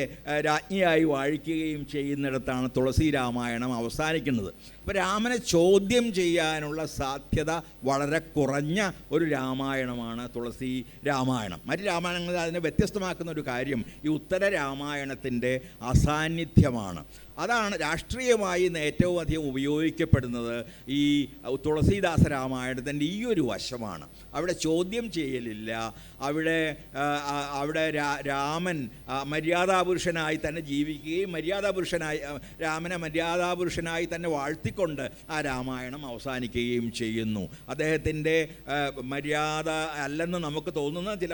B: രാജ്ഞിയായി വാഴിക്കുകയും ചെയ്യുന്നിടത്താണ് തുളസി രാമായണം അവസാനിക്കുന്നത്. അപ്പോൾ രാമനെ ചോദ്യം ചെയ്യാനുള്ള സാധ്യത വളരെ കുറഞ്ഞ ഒരു രാമായണമാണ് തുളസി രാമായണം. മറ്റ് രാമായണങ്ങളിൽ അതിനെ വ്യത്യസ്തമാക്കുന്ന ഒരു കാര്യം ഈ ഉത്തര രാമായണത്തിൻ്റെ അസാന്നിധ്യമാണ്. അതാണ് രാഷ്ട്രീയമായി ഇന്ന് ഏറ്റവും അധികം ഉപയോഗിക്കപ്പെടുന്നത്. ഈ തുളസീദാസ രാമായണത്തിൻ്റെ ഈ ഒരു വശമാണ്. അവിടെ ചോദ്യം ചെയ്യലില്ല. അവിടെ രാമൻ മര്യാദാപുരുഷനായി തന്നെ ജീവിക്കുകയും രാമനെ മര്യാദാപുരുഷനായി തന്നെ വാഴ്ത്തിക്കൊണ്ട് ആ രാമായണം അവസാനിക്കുകയും ചെയ്യുന്നു. അദ്ദേഹത്തിൻ്റെ മര്യാദ അല്ലെന്ന് നമുക്ക് തോന്നുന്ന ചില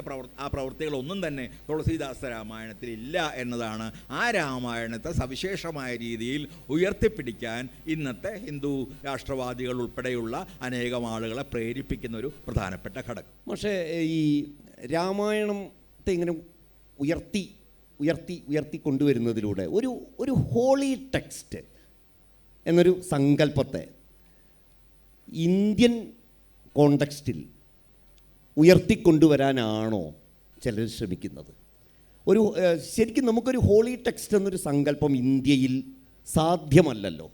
B: പ്രവൃത്തികളൊന്നും തന്നെ തുളസീദാസ രാമായണത്തിൽ ഇല്ല എന്നതാണ് ആ രാമായണത്തെ സവിശേഷമായ രീതിയിൽ ഉയർത്തിപ്പിടിക്കാൻ ഇന്നത്തെ ഹിന്ദു രാഷ്ട്രവാദികൾ ഉൾപ്പെടെയുള്ള അനേകം ആളുകളെ പ്രേരിപ്പിക്കുന്ന ഒരു പ്രധാനപ്പെട്ട ഘടകം.
A: പക്ഷേ ഈ രാമായണത്തെ ഇങ്ങനെ ഉയർത്തി കൊണ്ടുവരുന്നതിലൂടെ ഒരു ഹോളി ടെക്സ്റ്റ് എന്നൊരു സങ്കല്പത്തെ ഇന്ത്യൻ കോണ്ടെക്സ്റ്റിൽ ഉയർത്തിക്കൊണ്ടുവരാനാണോ ചിലർ ശ്രമിക്കുന്നത്? ശരിക്കും നമുക്കൊരു ഹോളി ടെക്സ്റ്റ് എന്നൊരു സങ്കല്പം ഇന്ത്യയിൽ സാധ്യമല്ലല്ലോ.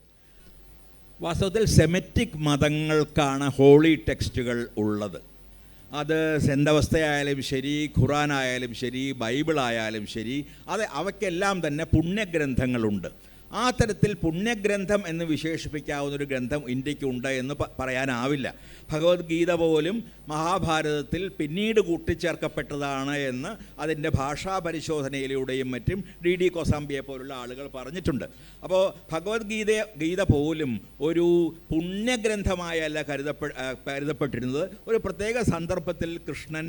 B: വാസ്തവത്തിൽ സെമറ്റിക് മതങ്ങൾക്കാണ് ഹോളി ടെക്സ്റ്റുകൾ ഉള്ളത്. അത് സെന്തവസ്ഥയായാലും ശരി, ഖുറാനായാലും ശരി, ബൈബിളായാലും ശരി, അവയ്ക്കെല്ലാം തന്നെ പുണ്യഗ്രന്ഥങ്ങളുണ്ട്. ആ തരത്തിൽ പുണ്യഗ്രന്ഥം എന്ന് വിശേഷിപ്പിക്കാവുന്നൊരു ഗ്രന്ഥം ഇന്ത്യക്കുണ്ട് എന്ന് പറയാനാവില്ല. ഭഗവത്ഗീത പോലും മഹാഭാരതത്തിൽ പിന്നീട് കൂട്ടിച്ചേർക്കപ്പെട്ടതാണ് എന്ന് അതിൻ്റെ ഭാഷാ പരിശോധനയിലൂടെയും മറ്റും D.D. കോസാംബിയെ പോലുള്ള ആളുകൾ പറഞ്ഞിട്ടുണ്ട്. അപ്പോൾ ഭഗവത്ഗീത പോലും ഒരു പുണ്യഗ്രന്ഥമായല്ല കരുതപ്പെട്ടിരുന്നത്. ഒരു പ്രത്യേക സന്ദർഭത്തിൽ കൃഷ്ണൻ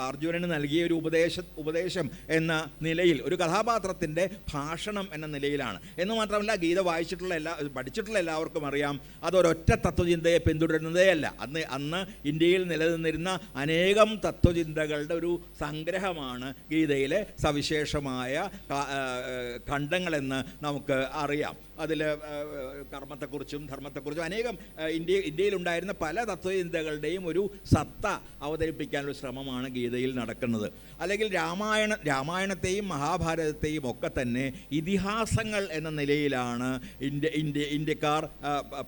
B: അർജുനന് നൽകിയ ഒരു ഉപദേശം എന്ന നിലയിൽ, ഒരു കഥാപാത്രത്തിൻ്റെ ഭാഷണം എന്ന നിലയിലാണ്. എന്ന് മാത്രമല്ല, ഗീത പഠിച്ചിട്ടുള്ള എല്ലാവർക്കും അറിയാം അതൊരൊറ്റ തത്വചിന്തയെ പിന്തുടരുന്നതേ അല്ല. അന്ന് ഇന്ത്യയിൽ നിലനിന്നിരുന്ന അനേകം തത്വചിന്തകളുടെ ഒരു സംഗ്രഹമാണ് ഗീതയിലെ സവിശേഷമായ ഖണ്ഡങ്ങളെന്ന് നമുക്ക് അറിയാം. അതിൽ കർമ്മത്തെക്കുറിച്ചും ധർമ്മത്തെക്കുറിച്ചും അനേകം ഇന്ത്യയിലുണ്ടായിരുന്ന പല തത്വചിന്തകളുടെയും ഒരു സത്ത അവതരിപ്പിക്കാനുള്ള ശ്രമമാണ് ഗീതയിൽ നടക്കുന്നത്. അല്ലെങ്കിൽ രാമായണത്തെയും മഹാഭാരതത്തെയും ഒക്കെ തന്നെ ഇതിഹാസങ്ങൾ എന്ന നിലയിലാണ് ഇന്ത്യക്കാർ,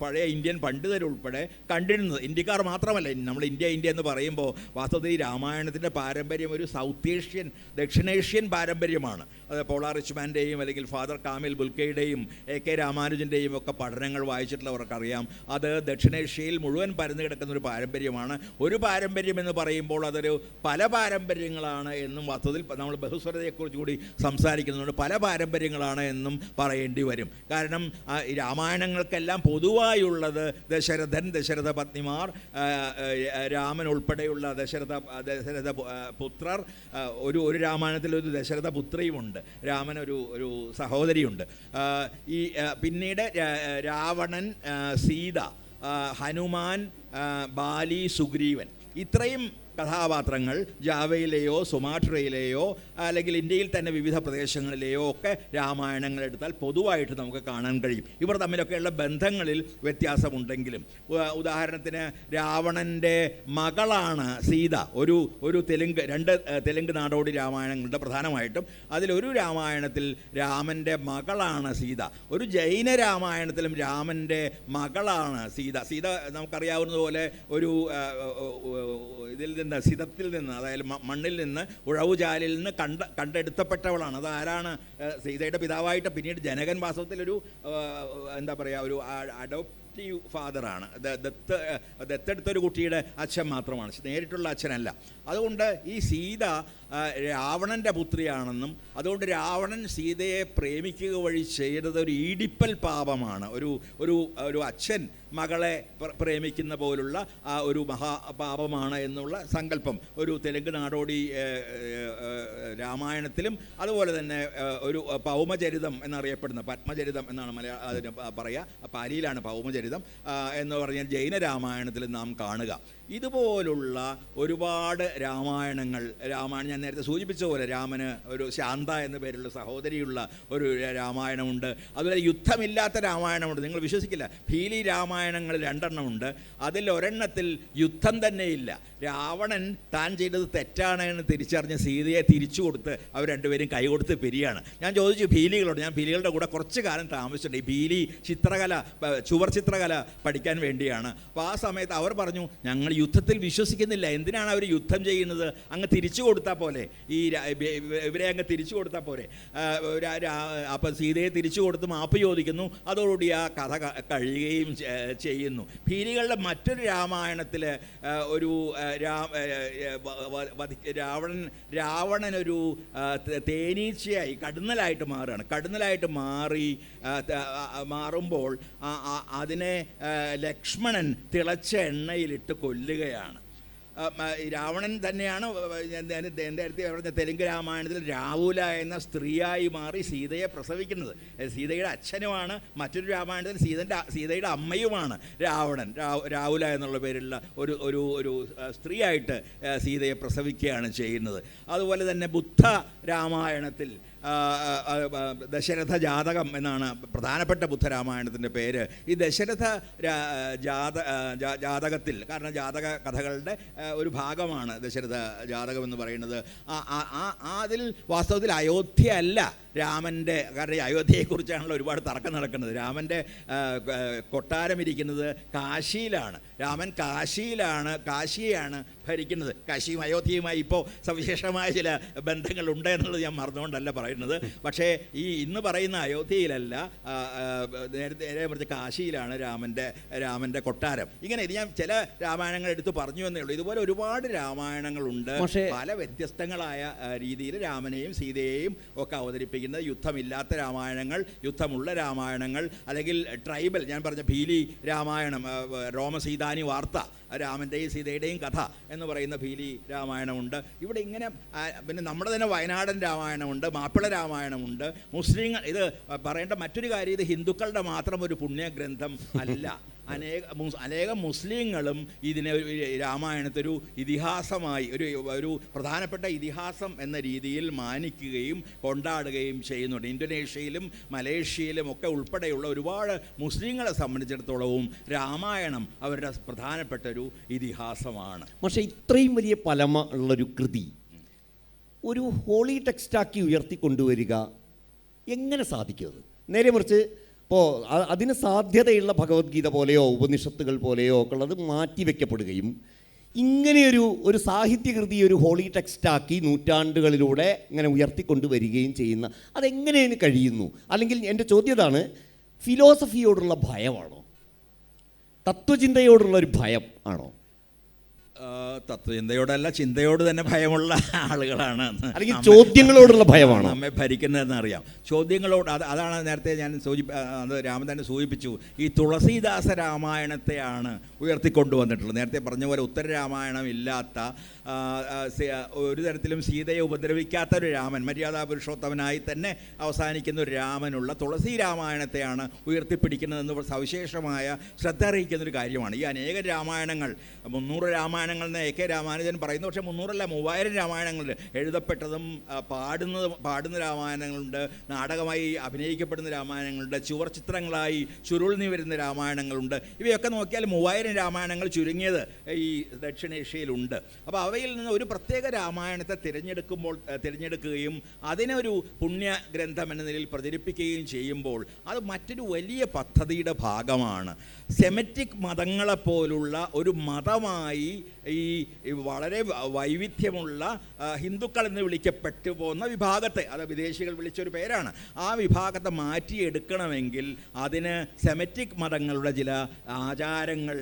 B: പഴയ ഇന്ത്യൻ പണ്ഡിതരുൾപ്പെടെ കണ്ടിരുന്നത്. ഇന്ത്യക്കാർ മാത്രമല്ല, നമ്മൾ ഇന്ത്യ എന്ന് പറയുമ്പോൾ വാസ്തവത്തിൽ രാമായണത്തിൻ്റെ പാരമ്പര്യം ഒരു സൗത്ത് ഏഷ്യൻ, ദക്ഷിണേഷ്യൻ പാരമ്പര്യമാണ്. അത് പോളാർ റിച്ച്മാൻ്റെയും അല്ലെങ്കിൽ ഫാദർ കാമിൽ ബുൽക്കയുടെയും AK രാമാനുജൻ്റെയും ഒക്കെ പഠനങ്ങൾ വായിച്ചിട്ടുള്ളവർക്കറിയാം. അത് ദക്ഷിണേഷ്യയിൽ മുഴുവൻ പരന്നു കിടക്കുന്ന ഒരു പാരമ്പര്യമാണ്. ഒരു പാരമ്പര്യം എന്ന് പറയുമ്പോൾ അതൊരു പല പാരമ്പര്യങ്ങളാണ് എന്നും വാസ്തവത്തിൽ നമ്മൾ ബഹുസ്വരതയെക്കുറിച്ച് കൂടി സംസാരിക്കുന്നുണ്ട്. പല പാരമ്പര്യങ്ങളാണ് എന്നും പറയേണ്ടി വരും. കാരണം ഈ രാമായണങ്ങൾക്കെല്ലാം പൊതുവായുള്ളത് ദശരഥ പത്നിമാർ, രാമൻ ഉൾപ്പെടെയുള്ള ദശരഥ പുത്രർ, ഒരു രാമായണത്തിൽ ഒരു ദശരഥ പുത്രിയുമുണ്ട്, രാമനൊരു സഹോദരിയുണ്ട്. ഈ പിന്നീട് രാവണൻ, സീത, ഹനുമാൻ, ബാലി, സുഗ്രീവൻ, ഇത്രയും കഥാപാത്രങ്ങൾ ജാവയിലെയോ സുമാട്രയിലെയോ അല്ലെങ്കിൽ ഇന്ത്യയിൽ തന്നെ വിവിധ പ്രദേശങ്ങളിലെയോ ഒക്കെ രാമായണങ്ങൾ എടുത്താൽ പൊതുവായിട്ട് നമുക്ക് കാണാൻ കഴിയും. ഇവർ തമ്മിലൊക്കെയുള്ള ബന്ധങ്ങളിൽ വ്യത്യാസമുണ്ടെങ്കിലും, ഉദാഹരണത്തിന് രാവണൻ്റെ മകളാണ് സീത. ഒരു രണ്ട് തെലുങ്ക് നാടോടി രാമായണങ്ങളുണ്ട് പ്രധാനമായിട്ടും. അതിലൊരു രാമായണത്തിൽ രാമൻ്റെ മകളാണ് സീത. ഒരു ജൈന രാമായണത്തിലും രാമൻ്റെ മകളാണ് സീത. സീത നമുക്കറിയാവുന്നതുപോലെ ഒരു സിതത്തിൽ നിന്ന്, അതായത് മണ്ണിൽ നിന്ന്, ഉഴവുചാലിൽ നിന്ന് കണ്ടെടുത്തപ്പെട്ടവളാണ്. അതാരാണ്? സീതയുടെ പിതാവായിട്ട് പിന്നീട് ജനകൻ വാസ്തവത്തിലൊരു എന്താ പറയുക, ഒരു അഡോപ്റ്റീവ് ഫാദറാണ്. ദത്തെടുത്തൊരു കുട്ടിയുടെ അച്ഛൻ മാത്രമാണ്, നേരിട്ടുള്ള അച്ഛനല്ല. അതുകൊണ്ട് ഈ സീത രാവണൻ്റെ പുത്രിയാണെന്നും അതുകൊണ്ട് രാവണൻ സീതയെ പ്രേമിക്കുക വഴി ചെയ്തത് ഒരു ഈടിപ്പൽ പാപമാണ്, ഒരു അച്ഛൻ മകളെ പ്രേമിക്കുന്ന പോലുള്ള ആ ഒരു മഹാപാപമാണ് എന്നുള്ള സങ്കല്പം ഒരു തെലുങ്ക് നാടോടി രാമായണത്തിലും അതുപോലെ തന്നെ ഒരു പൗമചരിതം എന്നറിയപ്പെടുന്ന, പത്മചരിതം എന്നാണ് അതിന് പറയുക, പാലിയിലാണ് പൗമചരിതം എന്ന് പറഞ്ഞാൽ ജൈന രാമായണത്തിൽ നാം കാണുക. ഇതുപോലുള്ള ഒരുപാട് രാമായണങ്ങൾ, ഞാൻ നേരത്തെ സൂചിപ്പിച്ച പോലെ രാമന് ഒരു ശാന്ത എന്ന പേരുള്ള സഹോദരിയുള്ള ഒരു രാമായണമുണ്ട്. അതുപോലെ യുദ്ധമില്ലാത്ത രാമായണമുണ്ട്. നിങ്ങൾ വിശ്വസിക്കില്ല, ഭീലി രാമായണങ്ങൾ 2 എണ്ണമുണ്ട്. അതിൽ ഒരെണ്ണത്തിൽ യുദ്ധം തന്നെയില്ല. രാവണൻ താൻ ചെയ്തത് തെറ്റാണ് എന്ന് തിരിച്ചറിഞ്ഞ് സീതയെ തിരിച്ചു കൊടുത്ത് അവർ രണ്ടുപേരും കൈകൊടുത്ത് പിരിയാണ്. ഞാൻ ചോദിച്ചു ഭീലികളോട്, ഞാൻ ഭീലികളുടെ കൂടെ കുറച്ച് കാലം താമസിച്ചിട്ടുണ്ട്. ഈ ഭീലി ചിത്രകല, ചുവർ ചിത്രകല പഠിക്കാൻ വേണ്ടിയാണ്. അപ്പോൾ ആ സമയത്ത് അവർ പറഞ്ഞു, ഞങ്ങൾ യുദ്ധത്തിൽ വിശ്വസിക്കുന്നില്ല, എന്തിനാണ് അവർ യുദ്ധം ചെയ്യുന്നത്, അങ്ങ് തിരിച്ചു കൊടുത്താൽ പോലെ, ഇവരെ അങ്ങ് തിരിച്ചു കൊടുത്താൽ പോരെ. അപ്പം സീതയെ തിരിച്ചു കൊടുത്ത് മാപ്പ് ചോദിക്കുന്നു. അതോടുകൂടി ആ കഥ കഴിയുകയും ചെയ്യുന്നു. ഭീലികളുടെ മറ്റൊരു രാമായണത്തിൽ ഒരു രാവണനൊരു തേനീച്ചയായി കടന്നലായിട്ട് മാറുകയാണ്. കടന്നലായിട്ട് മാറുമ്പോൾ അതിനെ ലക്ഷ്മണൻ തിളച്ച എണ്ണയിലിട്ട് കൊല്ലുകയാണ്. രാവണൻ തന്നെയാണ് എൻ്റെ അടുത്ത് പറഞ്ഞ തെലുങ്ക് രാമായണത്തിൽ രാവുല എന്ന സ്ത്രീയായി മാറി സീതയെ പ്രസവിക്കുന്നത്. സീതയുടെ അച്ഛനുമാണ്. മറ്റൊരു രാമായണത്തിൽ സീതയുടെ അമ്മയുമാണ് രാവണൻ. രാവുല എന്നുള്ള പേരുള്ള ഒരു സ്ത്രീയായിട്ട് സീതയെ പ്രസവിക്കുകയാണ് ചെയ്യുന്നത്. അതുപോലെ തന്നെ ബുദ്ധ രാമായണത്തിൽ ദശരഥ ജാതകം എന്നാണ് പ്രധാനപ്പെട്ട ബുദ്ധരാമായണത്തിൻ്റെ പേര്. ഈ ദശരഥ ജാതകത്തിൽ, കാരണം ജാതക കഥകളുടെ ഒരു ഭാഗമാണ് ദശരഥ ജാതകം എന്ന് പറയുന്നത്. അതിൽ വാസ്തവത്തിൽ അയോധ്യ അല്ല രാമൻ്റെ, കാരണം അയോധ്യയെക്കുറിച്ചാണല്ലോ ഒരുപാട് തർക്കം നടക്കുന്നത്. രാമൻ്റെ കൊട്ടാരം ഇരിക്കുന്നത് കാശിയിലാണ്. രാമൻ കാശിയെയാണ് ഭരിക്കുന്നത്. കാശിയും അയോധ്യയുമായി ഇപ്പോൾ സവിശേഷമായ ചില ബന്ധങ്ങളുണ്ട് എന്നുള്ളത് ഞാൻ മറന്നുകൊണ്ടല്ല പറയുന്നത്. പക്ഷേ ഈ ഇന്ന് പറയുന്ന അയോധ്യയിലല്ല, നേരെ മറിച്ച് കാശിയിലാണ് രാമൻ്റെ കൊട്ടാരം. ഇങ്ങനെ ഇത് ഞാൻ ചില രാമായണങ്ങൾ എടുത്ത് പറഞ്ഞു എന്നേ ഉള്ളൂ. ഇതുപോലെ ഒരുപാട് രാമായണങ്ങളുണ്ട്. പല വ്യത്യസ്തങ്ങളായ രീതിയിൽ രാമനെയും സീതയെയും ഒക്കെ അവതരിപ്പിക്കുന്നത്. യുദ്ധമില്ലാത്ത രാമായണങ്ങൾ, യുദ്ധമുള്ള രാമായണങ്ങൾ, അല്ലെങ്കിൽ ട്രൈബൽ, ഞാൻ പറഞ്ഞ ഭീലി രാമായണം, രോമസീതാനി വാർത്ത, രാമൻ്റെയും സീതയുടെയും കഥ എന്ന് പറയുന്ന ഭീലി രാമായണമുണ്ട്. ഇവിടെ ഇങ്ങനെ പിന്നെ നമ്മുടെ തന്നെ വയനാടൻ രാമായണമുണ്ട്, മാപ്പിള രാമായണമുണ്ട്. മുസ്ലിങ്ങൾ, ഇത് പറയേണ്ട മറ്റൊരു കാര്യം, ഇത് ഹിന്ദുക്കളുടെ മാത്രം ഒരു പുണ്യഗ്രന്ഥം അല്ല. അനേകം മുസ്ലിങ്ങളും ഇതിനെ രാമായണത്തെ ഒരു ഇതിഹാസമായി ഒരു പ്രധാനപ്പെട്ട ഇതിഹാസം എന്ന രീതിയിൽ മാനിക്കുകയും കൊണ്ടാടുകയും ചെയ്യുന്നുണ്ട്. ഇന്തോനേഷ്യയിലും മലേഷ്യയിലും ഒക്കെ ഉൾപ്പെടെയുള്ള ഒരുപാട് മുസ്ലിങ്ങളെ സംബന്ധിച്ചിടത്തോളവും രാമായണം അവരുടെ പ്രധാനപ്പെട്ട ഒരു ഇതിഹാസമാണ്.
A: പക്ഷേ ഇത്രയും വലിയ പഴമ ഉള്ളൊരു കൃതി ഒരു ഹോളി ടെക്സ്റ്റാക്കി ഉയർത്തിക്കൊണ്ടുവരിക എങ്ങനെ സാധിക്കുന്നത്? നേരെ മറിച്ച് ഇപ്പോൾ അതിന് സാധ്യതയുള്ള ഭഗവത്ഗീത പോലെയോ ഉപനിഷത്തുകൾ പോലെയോ ഒക്കെ ഉള്ളത് മാറ്റിവെക്കപ്പെടുകയും ഇങ്ങനെയൊരു സാഹിത്യകൃതി ഒരു ഹോളി ടെക്സ്റ്റാക്കി നൂറ്റാണ്ടുകളിലൂടെ ഇങ്ങനെ ഉയർത്തിക്കൊണ്ടുവരികയും ചെയ്യുന്ന അതെങ്ങനെയാണ് കഴിയുന്നു? അല്ലെങ്കിൽ എൻ്റെ ചോദ്യം ഇതാണ്, ഫിലോസഫിയോടുള്ള ഭയമാണോ, തത്വചിന്തയോടുള്ള ഒരു ഭയം ആണോ?
B: തത്വചിന്തയോടല്ല, ചിന്തയോട് തന്നെ ഭയമുള്ള ആളുകളാണ്,
A: അല്ലെങ്കിൽ ചോദ്യങ്ങളോടുള്ള ഭയമാണ്
B: നമ്മെ ഭരിക്കുന്നതെന്ന് അറിയാം. ചോദ്യങ്ങളോട് അതാണ് നേരത്തെ ഞാൻ അത് രാമൻ തന്നെ സൂചിപ്പിച്ചു. ഈ തുളസീദാസ രാമായണത്തെയാണ് ഉയർത്തിക്കൊണ്ടുവന്നിട്ടുള്ളത്. നേരത്തെ പറഞ്ഞ പോലെ ഉത്തര രാമായണം ഇല്ലാത്ത, ഒരു തരത്തിലും സീതയെ ഉപദ്രവിക്കാത്ത ഒരു രാമൻ, മര്യാദാ പുരുഷോത്തമനായി തന്നെ അവസാനിക്കുന്ന ഒരു രാമനുള്ള തുളസി രാമായണത്തെയാണ് ഉയർത്തിപ്പിടിക്കുന്നതെന്ന് സവിശേഷമായ ശ്രദ്ധ അറിയിക്കുന്നൊരു കാര്യമാണ്. ഈ അനേകം രാമായണങ്ങൾ, 300 രാമായണങ്ങൾ എന്ന് എ കെ രാമാനുജൻ പറയുന്നു. പക്ഷേ 300 3000 രാമായണങ്ങളുണ്ട്. എഴുതപ്പെട്ടതും പാടുന്ന രാമായണങ്ങളുണ്ട്, നാടകമായി അഭിനയിക്കപ്പെടുന്ന രാമായണങ്ങളുണ്ട്, ചുവർ ചിത്രങ്ങളായി ചുരുൾന്നി വരുന്ന രാമായണങ്ങളുണ്ട്. ഇവയൊക്കെ നോക്കിയാൽ 3000 രാമായണങ്ങൾ ചുരുങ്ങിയത് ഈ ദക്ഷിണേഷ്യയിലുണ്ട്. അപ്പോൾ അവയിൽ നിന്ന് ഒരു പ്രത്യേക രാമായണത്തെ തിരഞ്ഞെടുക്കുകയും അതിനൊരു പുണ്യഗ്രന്ഥം എന്ന നിലയിൽ പ്രചരിപ്പിക്കുകയും ചെയ്യുമ്പോൾ അത് മറ്റൊരു വലിയ പദ്ധതിയുടെ ഭാഗമാണ്. സെമറ്റിക് മതങ്ങളെപ്പോലുള്ള ഒരു മതമായി ഈ വളരെ വൈവിധ്യമുള്ള ഹിന്ദുക്കൾ എന്ന് വിളിക്കപ്പെട്ടു പോകുന്ന വിഭാഗത്തെ, അത് വിദേശികൾ വിളിച്ചൊരു പേരാണ്, ആ വിഭാഗത്തെ മാറ്റിയെടുക്കണമെങ്കിൽ അതിന് സെമറ്റിക് മതങ്ങളുടെ ചില ആചാരങ്ങൾ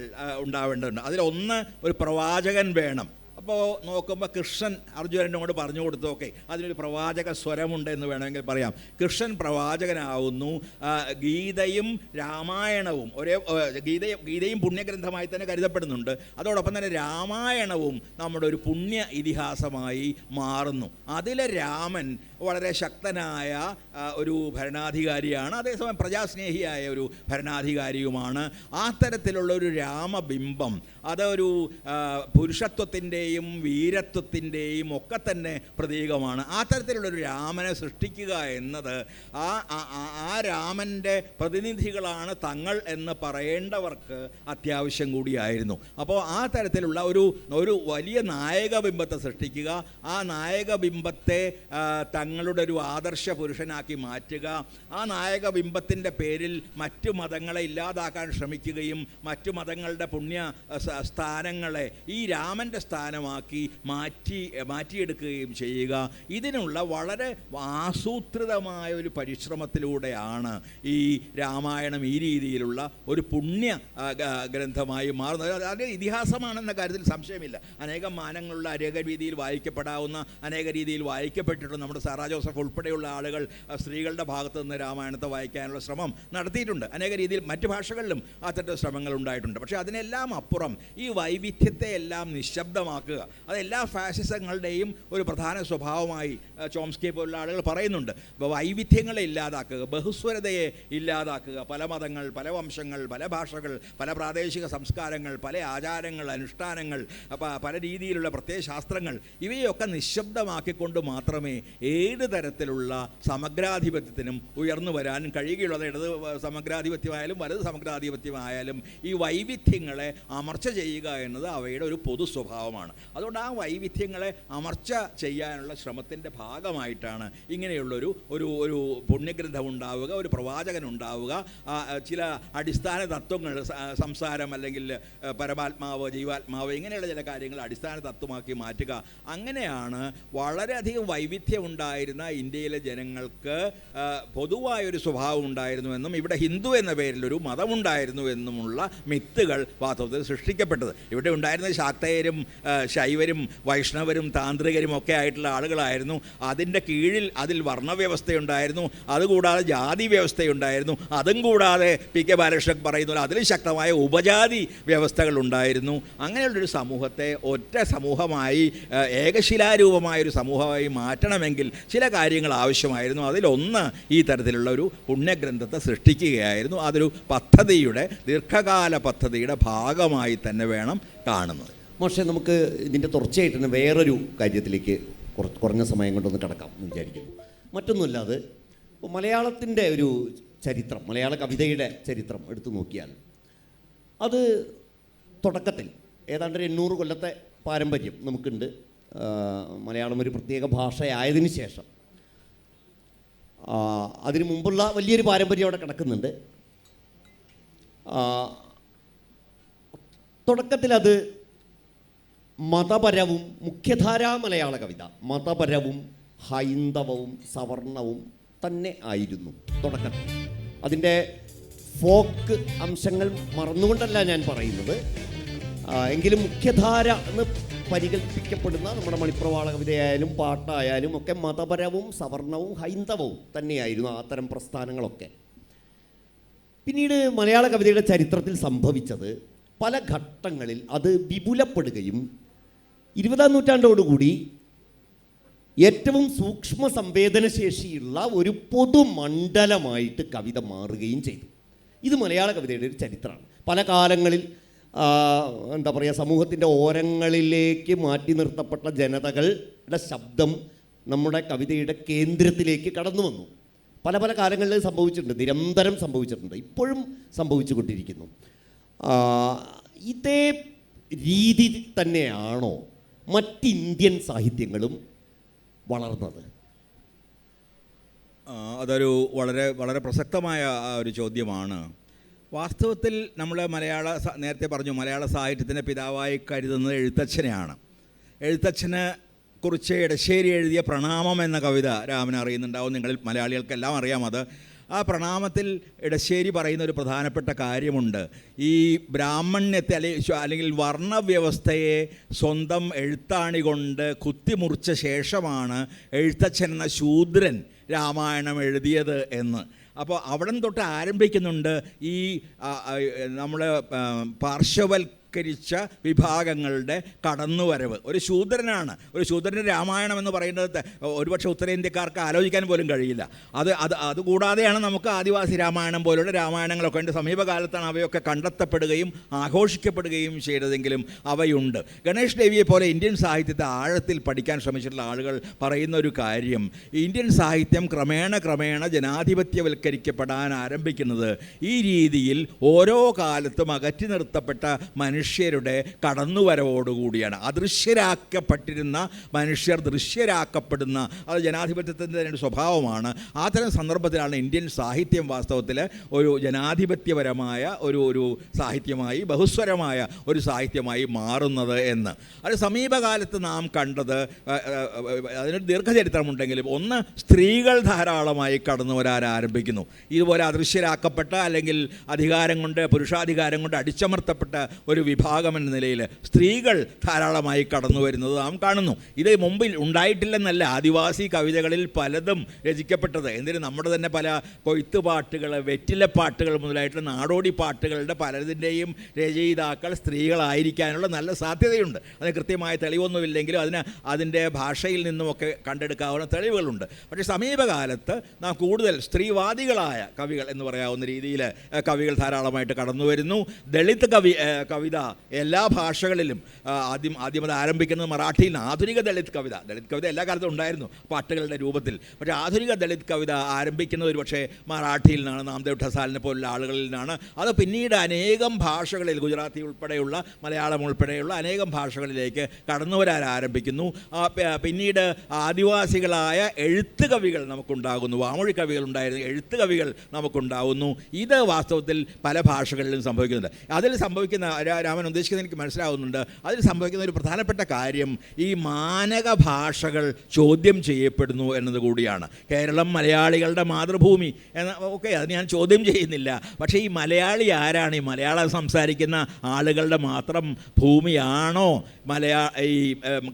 B: ഉണ്ടാവേണ്ടതുണ്ട്. അതിലൊന്ന് ഒരു പ്രവാചകൻ വേണം. അപ്പോൾ നോക്കുമ്പോൾ കൃഷ്ണൻ അർജുനനോട് പറഞ്ഞു കൊടുത്തു, ഓക്കെ, അതിനൊരു പ്രവാചക സ്വരമുണ്ട് എന്ന് വേണമെങ്കിൽ പറയാം. കൃഷ്ണൻ പ്രവാചകനാവുന്നു. ഗീതയും രാമായണവും ഗീതയും പുണ്യഗ്രന്ഥമായി തന്നെ കരുതപ്പെടുന്നുണ്ട്. അതോടൊപ്പം തന്നെ രാമായണവും നമ്മുടെ ഒരു പുണ്യ ഇതിഹാസമായി മാറുന്നു. അതിലെ രാമൻ വളരെ ശക്തനായ ഒരു ഭരണാധികാരിയാണ്, അതേസമയം പ്രജാസ്നേഹിയായ ഒരു ഭരണാധികാരിയുമാണ്. ആ തരത്തിലുള്ള ഒരു രാമബിംബം അതൊരു പുരുഷത്വത്തിൻ്റെയും വീരത്വത്തിൻ്റെയും ഒക്കെ തന്നെ പ്രതീകമാണ്. ആ തരത്തിലുള്ളൊരു രാമനെ സൃഷ്ടിക്കുക എന്നത് ആ രാമൻ്റെ പ്രതിനിധികളാണ് തങ്ങൾ എന്ന് പറയേണ്ടവർക്ക് അത്യാവശ്യം കൂടിയായിരുന്നു. അപ്പോൾ ആ തരത്തിലുള്ള ഒരു വലിയ നായകബിംബത്തെ സൃഷ്ടിക്കുക, ആ നായകബിംബത്തെ തങ്ങളുടെ ഒരു ആദർശ പുരുഷനാക്കി മാറ്റുക, ആ നായകബിംബത്തിൻ്റെ പേരിൽ മറ്റു മതങ്ങളെ ഇല്ലാതാക്കാൻ ശ്രമിക്കുകയും മറ്റു മതങ്ങളുടെ പുണ്യ സ്ഥാനങ്ങളെ ഈ രാമൻ്റെ സ്ഥാനമാക്കി മാറ്റിയെടുക്കുകയും ചെയ്യുക. ഇതിനുള്ള വളരെ ആസൂത്രിതമായ ഒരു പരിശ്രമത്തിലൂടെയാണ് ഈ രാമായണം ഈ രീതിയിലുള്ള ഒരു പുണ്യ ഗ്രന്ഥമായി മാറുന്നത്. അത് ഇതിഹാസമാണെന്ന കാര്യത്തിൽ സംശയമില്ല. അനേകം മാനങ്ങളുള്ള, അനേക രീതിയിൽ വായിക്കപ്പെടാവുന്ന, അനേക രീതിയിൽ വായിക്കപ്പെട്ടിട്ടുണ്ട്. നമ്മുടെ സാറാ ജോസഫ് ഉൾപ്പെടെയുള്ള ആളുകൾ സ്ത്രീകളുടെ ഭാഗത്ത് നിന്ന് രാമായണത്തെ വായിക്കാനുള്ള ശ്രമം നടത്തിയിട്ടുണ്ട്. അനേക രീതിയിൽ മറ്റു ഭാഷകളിലും അത്തരം ശ്രമങ്ങൾ ഉണ്ടായിട്ടുണ്ട്. പക്ഷേ അതിനെല്ലാം അപ്പുറം ഈ വൈവിധ്യത്തെ എല്ലാം നിശബ്ദമാക്കുക, അതെല്ലാ ഫാസിസങ്ങളുടെയും ഒരു പ്രധാന സ്വഭാവമായി ചോംസ്കി പോലുള്ള ആളുകൾ പറയുന്നുണ്ട്. വൈവിധ്യങ്ങളെ ഇല്ലാതാക്കുക, ബഹുസ്വരതയെ ഇല്ലാതാക്കുക, പല മതങ്ങൾ, പല വംശങ്ങൾ, പല ഭാഷകൾ, പല പ്രാദേശിക സംസ്കാരങ്ങൾ, പല ആചാരങ്ങൾ, അനുഷ്ഠാനങ്ങൾ, പല രീതിയിലുള്ള പ്രത്യയശാസ്ത്രങ്ങൾ, ഇവയൊക്കെ നിശബ്ദമാക്കിക്കൊണ്ട് മാത്രമേ ഏത് തരത്തിലുള്ള സമഗ്രാധിപത്യത്തിനും ഉയർന്നു വരാൻ കഴിയുകയുള്ളൂ. അത് ഇടത് സമഗ്രാധിപത്യമായാലും വലത് സമഗ്രാധിപത്യമായാലും ഈ വൈവിധ്യങ്ങളെ അമർച്ച ചെയ്യുക എന്നത് അവയുടെ ഒരു പൊതു സ്വഭാവമാണ്. അതുകൊണ്ട് ആ വൈവിധ്യങ്ങളെ അമർച്ച ചെയ്യാനുള്ള ശ്രമത്തിൻ്റെ ഭാഗമായിട്ടാണ് ഇങ്ങനെയുള്ളൊരു ഒരു പുണ്യഗ്രന്ഥം ഉണ്ടാവുക, ഒരു പ്രവാചകൻ ഉണ്ടാവുക, ചില അടിസ്ഥാന തത്വങ്ങൾ, സംസാരം അല്ലെങ്കിൽ പരമാത്മാവ്, ജീവാത്മാവ്, ഇങ്ങനെയുള്ള ചില കാര്യങ്ങൾ അടിസ്ഥാന തത്വമാക്കി മാറ്റുക. അങ്ങനെയാണ് വളരെയധികം വൈവിധ്യം ഉണ്ടായിരുന്ന ഇന്ത്യയിലെ ജനങ്ങൾക്ക് പൊതുവായൊരു സ്വഭാവം ഉണ്ടായിരുന്നുവെന്നും ഇവിടെ ഹിന്ദു എന്ന പേരിലൊരു മതമുണ്ടായിരുന്നു എന്നുമുള്ള മിത്തുകൾ വാസ്തവത്തിൽ സൃഷ്ടിക്കപ്പെട്ടത്. ഇവിടെ ഉണ്ടായിരുന്ന ശാക്തേയരും ശൈവരും വൈഷ്ണവരും താന്ത്രികരും ഒക്കെ ആയിട്ടുള്ള ആളുകളായിരുന്നു. അതിൻ്റെ കീഴിൽ അതിൽ വർണ്ണവ്യവസ്ഥയുണ്ടായിരുന്നു, അതുകൂടാതെ ജാതി വ്യവസ്ഥയുണ്ടായിരുന്നു, അതും കൂടാതെ PK ബാലകൃഷ്ണൻ പറയുന്ന അതിലും ശക്തമായ ഉപജാതി വ്യവസ്ഥകളുണ്ടായിരുന്നു. അങ്ങനെയുള്ളൊരു സമൂഹത്തെ ഒറ്റ സമൂഹമായി ഏകശിലാരൂപമായൊരു സമൂഹമായി മാറ്റണമെങ്കിൽ ചില കാര്യങ്ങൾ ആവശ്യമായിരുന്നു. അതിലൊന്ന് ഈ തരത്തിലുള്ള ഒരു പുണ്യഗ്രന്ഥത്തെ സൃഷ്ടിക്കുകയായിരുന്നു. അതൊരു പദ്ധതിയുടെ, ദീർഘകാല പദ്ധതിയുടെ ഭാഗമായി തന്നെ വേണം കാണുന്നത്.
A: പക്ഷേ നമുക്ക് ഇതിൻ്റെ തുടർച്ചയായിട്ട് തന്നെ വേറൊരു കാര്യത്തിലേക്ക് കുറഞ്ഞ സമയം കൊണ്ടൊന്ന് കിടക്കാം എന്ന് വിചാരിക്കുന്നു. മറ്റൊന്നുമില്ലാതെ ഇപ്പോൾ മലയാളത്തിൻ്റെ ഒരു ചരിത്രം, മലയാള കവിതയുടെ ചരിത്രം എടുത്തു നോക്കിയാൽ അത് തുടക്കത്തിൽ ഏതാണ്ട് 800 കൊല്ലത്തെ പാരമ്പര്യം നമുക്കുണ്ട്. മലയാളം ഒരു പ്രത്യേക ഭാഷയായതിനു ശേഷം അതിനു മുമ്പുള്ള വലിയൊരു പാരമ്പര്യം അവിടെ കിടക്കുന്നുണ്ട്. തുടക്കത്തിൽ അത് മതപരവും, മുഖ്യധാരാ മലയാള കവിത മതപരവും ഹൈന്ദവവും സവർണവും തന്നെ ആയിരുന്നു തുടക്കത്തിൽ. അതിൻ്റെ ഫോക്ക് അംശങ്ങൾ മറന്നുകൊണ്ടല്ല ഞാൻ പറയുന്നത്, എങ്കിലും മുഖ്യധാര എന്ന് പരികൽപ്പിക്കപ്പെടുന്ന നമ്മുടെ മണിപ്രവാള കവിതയായാലും പാട്ടായാലും ഒക്കെ മതപരവും സവർണവും ഹൈന്ദവവും തന്നെയായിരുന്നു അത്തരം പ്രസ്ഥാനങ്ങളൊക്കെ. പിന്നീട് മലയാള കവിതയുടെ ചരിത്രത്തിൽ സംഭവിച്ചത് പല ഘട്ടങ്ങളിൽ അത് വിപുലപ്പെടുകയും 20-ാം നൂറ്റാണ്ടോടുകൂടി ഏറ്റവും സൂക്ഷ്മ സംവേദനശേഷിയുള്ള ഒരു പൊതുമണ്ഡലമായിട്ട് കവിത മാറുകയും ചെയ്തു. ഇത് മലയാള കവിതയുടെ ഒരു ചരിത്രമാണ്. പല കാലങ്ങളിൽ എന്താ പറയുക, സമൂഹത്തിൻ്റെ ഓരങ്ങളിലേക്ക് മാറ്റി നിർത്തപ്പെട്ട ജനതകളുടെ ശബ്ദം നമ്മുടെ കവിതയുടെ കേന്ദ്രത്തിലേക്ക് കടന്നു വന്നു. പല പല കാലങ്ങളിൽ സംഭവിച്ചിട്ടുണ്ട്, നിരന്തരം സംഭവിച്ചിട്ടുണ്ട്, ഇപ്പോഴും സംഭവിച്ചു കൊണ്ടിരിക്കുന്നു. ഇതേ രീതി തന്നെയാണോ മറ്റിന്ത്യൻ സാഹിത്യങ്ങളും വളർന്നത്?
B: അതൊരു വളരെ വളരെ പ്രസക്തമായ ഒരു ചോദ്യമാണ്. വാസ്തവത്തിൽ നമ്മൾ നേരത്തെ പറഞ്ഞു, മലയാള സാഹിത്യത്തിൻ്റെ പിതാവായി കരുതുന്നത് എഴുത്തച്ഛനെയാണ്. എഴുത്തച്ഛനെ കുറിച്ച് എടശ്ശേരി എഴുതിയ പ്രണാമം എന്ന കവിത രാമന് അറിയുന്നുണ്ടാവും, നിങ്ങളിൽ മലയാളികൾക്കെല്ലാം അറിയാം. അത് ആ പ്രണാമത്തിൽ എടശ്ശേരി പറയുന്ന ഒരു പ്രധാനപ്പെട്ട കാര്യമുണ്ട്. ഈ ബ്രാഹ്മണ്യത്തെ അല്ലെങ്കിൽ വർണ്ണവ്യവസ്ഥയെ സ്വന്തം എഴുത്താണി കൊണ്ട് കുത്തിമുറിച്ച ശേഷമാണ് എഴുത്തച്ഛൻ എന്ന ശൂദ്രൻ രാമായണം എഴുതിയത് എന്ന്. അപ്പോൾ അവിടെ തൊട്ട് ആരംഭിക്കുന്നുണ്ട് ഈ നമ്മൾ പാർശ്വവൽക്കരിച്ച വിഭാഗങ്ങളുടെ കടന്നുവരവ്. ഒരു ശൂദ്രനാണ്, ഒരു ശൂദ്രൻ്റെ രാമായണം എന്ന് പറയുന്നത് ഒരുപക്ഷെ ഉത്തരേന്ത്യക്കാർക്ക് ആലോചിക്കാൻ പോലും കഴിയില്ല. അതുകൂടാതെയാണ് നമുക്ക് ആദിവാസി രാമായണം പോലുള്ള രാമായണങ്ങളൊക്കെ ഉണ്ട്. സമീപകാലത്താണ് അവയൊക്കെ കണ്ടെത്തപ്പെടുകയും ആഘോഷിക്കപ്പെടുകയും ചെയ്തതെങ്കിലും അവയുണ്ട്. ഗണേഷ് ദേവിയെ പോലെ ഇന്ത്യൻ സാഹിത്യത്തെ ആഴത്തിൽ പഠിക്കാൻ ശ്രമിച്ചിട്ടുള്ള ആളുകൾ പറയുന്ന ഒരു കാര്യം, ഇന്ത്യൻ സാഹിത്യം ക്രമേണ ജനാധിപത്യവൽക്കരിക്കപ്പെടാൻ ആരംഭിക്കുന്നത് ഈ രീതിയിൽ ഓരോ കാലത്തും അകറ്റി നിർത്തപ്പെട്ട മനുഷ്യരുടെ കടന്നുവരവോടുകൂടിയാണ്. അദൃശ്യരാക്കപ്പെട്ടിരുന്ന മനുഷ്യർ ദൃശ്യരാക്കപ്പെടുന്ന, അത് ജനാധിപത്യത്തിൻ്റെ തന്നെ ഒരു സ്വഭാവമാണ്. അത്തരം സന്ദർഭത്തിലാണ് ഇന്ത്യൻ സാഹിത്യം വാസ്തവത്തിൽ ഒരു ജനാധിപത്യപരമായ ഒരു സാഹിത്യമായി, ബഹുസ്വരമായ ഒരു സാഹിത്യമായി മാറുന്നത് എന്ന്. അത് സമീപകാലത്ത് നാം കണ്ടത്, അതിനൊരു ദീർഘചരിത്രമുണ്ടെങ്കിലും, ഒന്ന് സ്ത്രീകൾ ധാരാളമായി കടന്നു വരാൻ ആരംഭിക്കുന്നു. ഇതുപോലെ അദൃശ്യരാക്കപ്പെട്ട അല്ലെങ്കിൽ അധികാരം കൊണ്ട്, പുരുഷാധികാരം കൊണ്ട് അടിച്ചമർത്തപ്പെട്ട ഒരു വിഭാഗം എന്ന നിലയിൽ സ്ത്രീകൾ ധാരാളമായി കടന്നു വരുന്നത് നാം കാണുന്നു. ഇത് മുമ്പിൽ ഉണ്ടായിട്ടില്ലെന്നല്ല, ആദിവാസി കവിതകളിൽ പലതും രചിക്കപ്പെട്ടത്. എന്തിന് നമ്മുടെ തന്നെ പല കൊയ്ത്തുപാട്ടുകൾ, വെറ്റിലപ്പാട്ടുകൾ മുതലായിട്ടുള്ള നാടോടി പാട്ടുകളുടെ പലതിൻ്റെയും രചയിതാക്കൾ സ്ത്രീകളായിരിക്കാനുള്ള നല്ല സാധ്യതയുണ്ട്. അതിന് കൃത്യമായ തെളിവൊന്നുമില്ലെങ്കിലും അതിൻ്റെ ഭാഷയിൽ നിന്നുമൊക്കെ കണ്ടെടുക്കാവുന്ന തെളിവുകളുണ്ട്. പക്ഷേ സമീപകാലത്ത് നാം കൂടുതൽ സ്ത്രീവാദികളായ കവികൾ എന്ന് പറയാവുന്ന രീതിയിൽ കവികൾ ധാരാളമായിട്ട് കടന്നു വരുന്നു. ദളിത് കവിത എല്ലാ ഭാഷകളിലും ആദ്യം അത് ആരംഭിക്കുന്നത് മറാഠിയിൽ നിന്ന്. ആധുനിക ദളിത് കവിത എല്ലാ കാലത്തും ഉണ്ടായിരുന്നു പാട്ടുകളുടെ രൂപത്തിൽ. പക്ഷേ ആധുനിക ദളിത് കവിത ആരംഭിക്കുന്നത് ഒരു പക്ഷേ മറാഠിയിൽ നിന്നാണ്, നാംദേവ് ഠസാലിനെ പോലുള്ള ആളുകളിൽ നിന്നാണ്. അത് പിന്നീട് അനേകം ഭാഷകളിൽ, ഗുജറാത്തി ഉൾപ്പെടെയുള്ള, മലയാളം ഉൾപ്പെടെയുള്ള അനേകം ഭാഷകളിലേക്ക് കടന്നു വരാൻ ആരംഭിക്കുന്നു. പിന്നീട് ആദിവാസികളായ എഴുത്ത് കവികൾ നമുക്കുണ്ടാകുന്നു, വാമൊഴി കവികൾ ഉണ്ടായിരുന്നു, എഴുത്ത് കവികൾ നമുക്കുണ്ടാകുന്നു. ഇത് വാസ്തവത്തിൽ പല ഭാഷകളിലും സംഭവിക്കുന്നുണ്ട്. അതിൽ സംഭവിക്കുന്ന രാമൻ ഉദ്ദേശിക്കുന്നത് എനിക്ക് മനസ്സിലാവുന്നുണ്ട്. അതിൽ സംഭവിക്കുന്ന ഒരു പ്രധാനപ്പെട്ട കാര്യം ഈ മാനക ഭാഷകൾ ചോദ്യം ചെയ്യപ്പെടുന്നു എന്നത് കൂടിയാണ്. കേരളം മലയാളികളുടെ മാതൃഭൂമി എന്ന ഓക്കെ, അത് ഞാൻ ചോദ്യം ചെയ്യുന്നില്ല. പക്ഷേ ഈ മലയാളി ആരാണ്? ഈ മലയാളം സംസാരിക്കുന്ന ആളുകളുടെ മാത്രം ഭൂമിയാണോ ഈ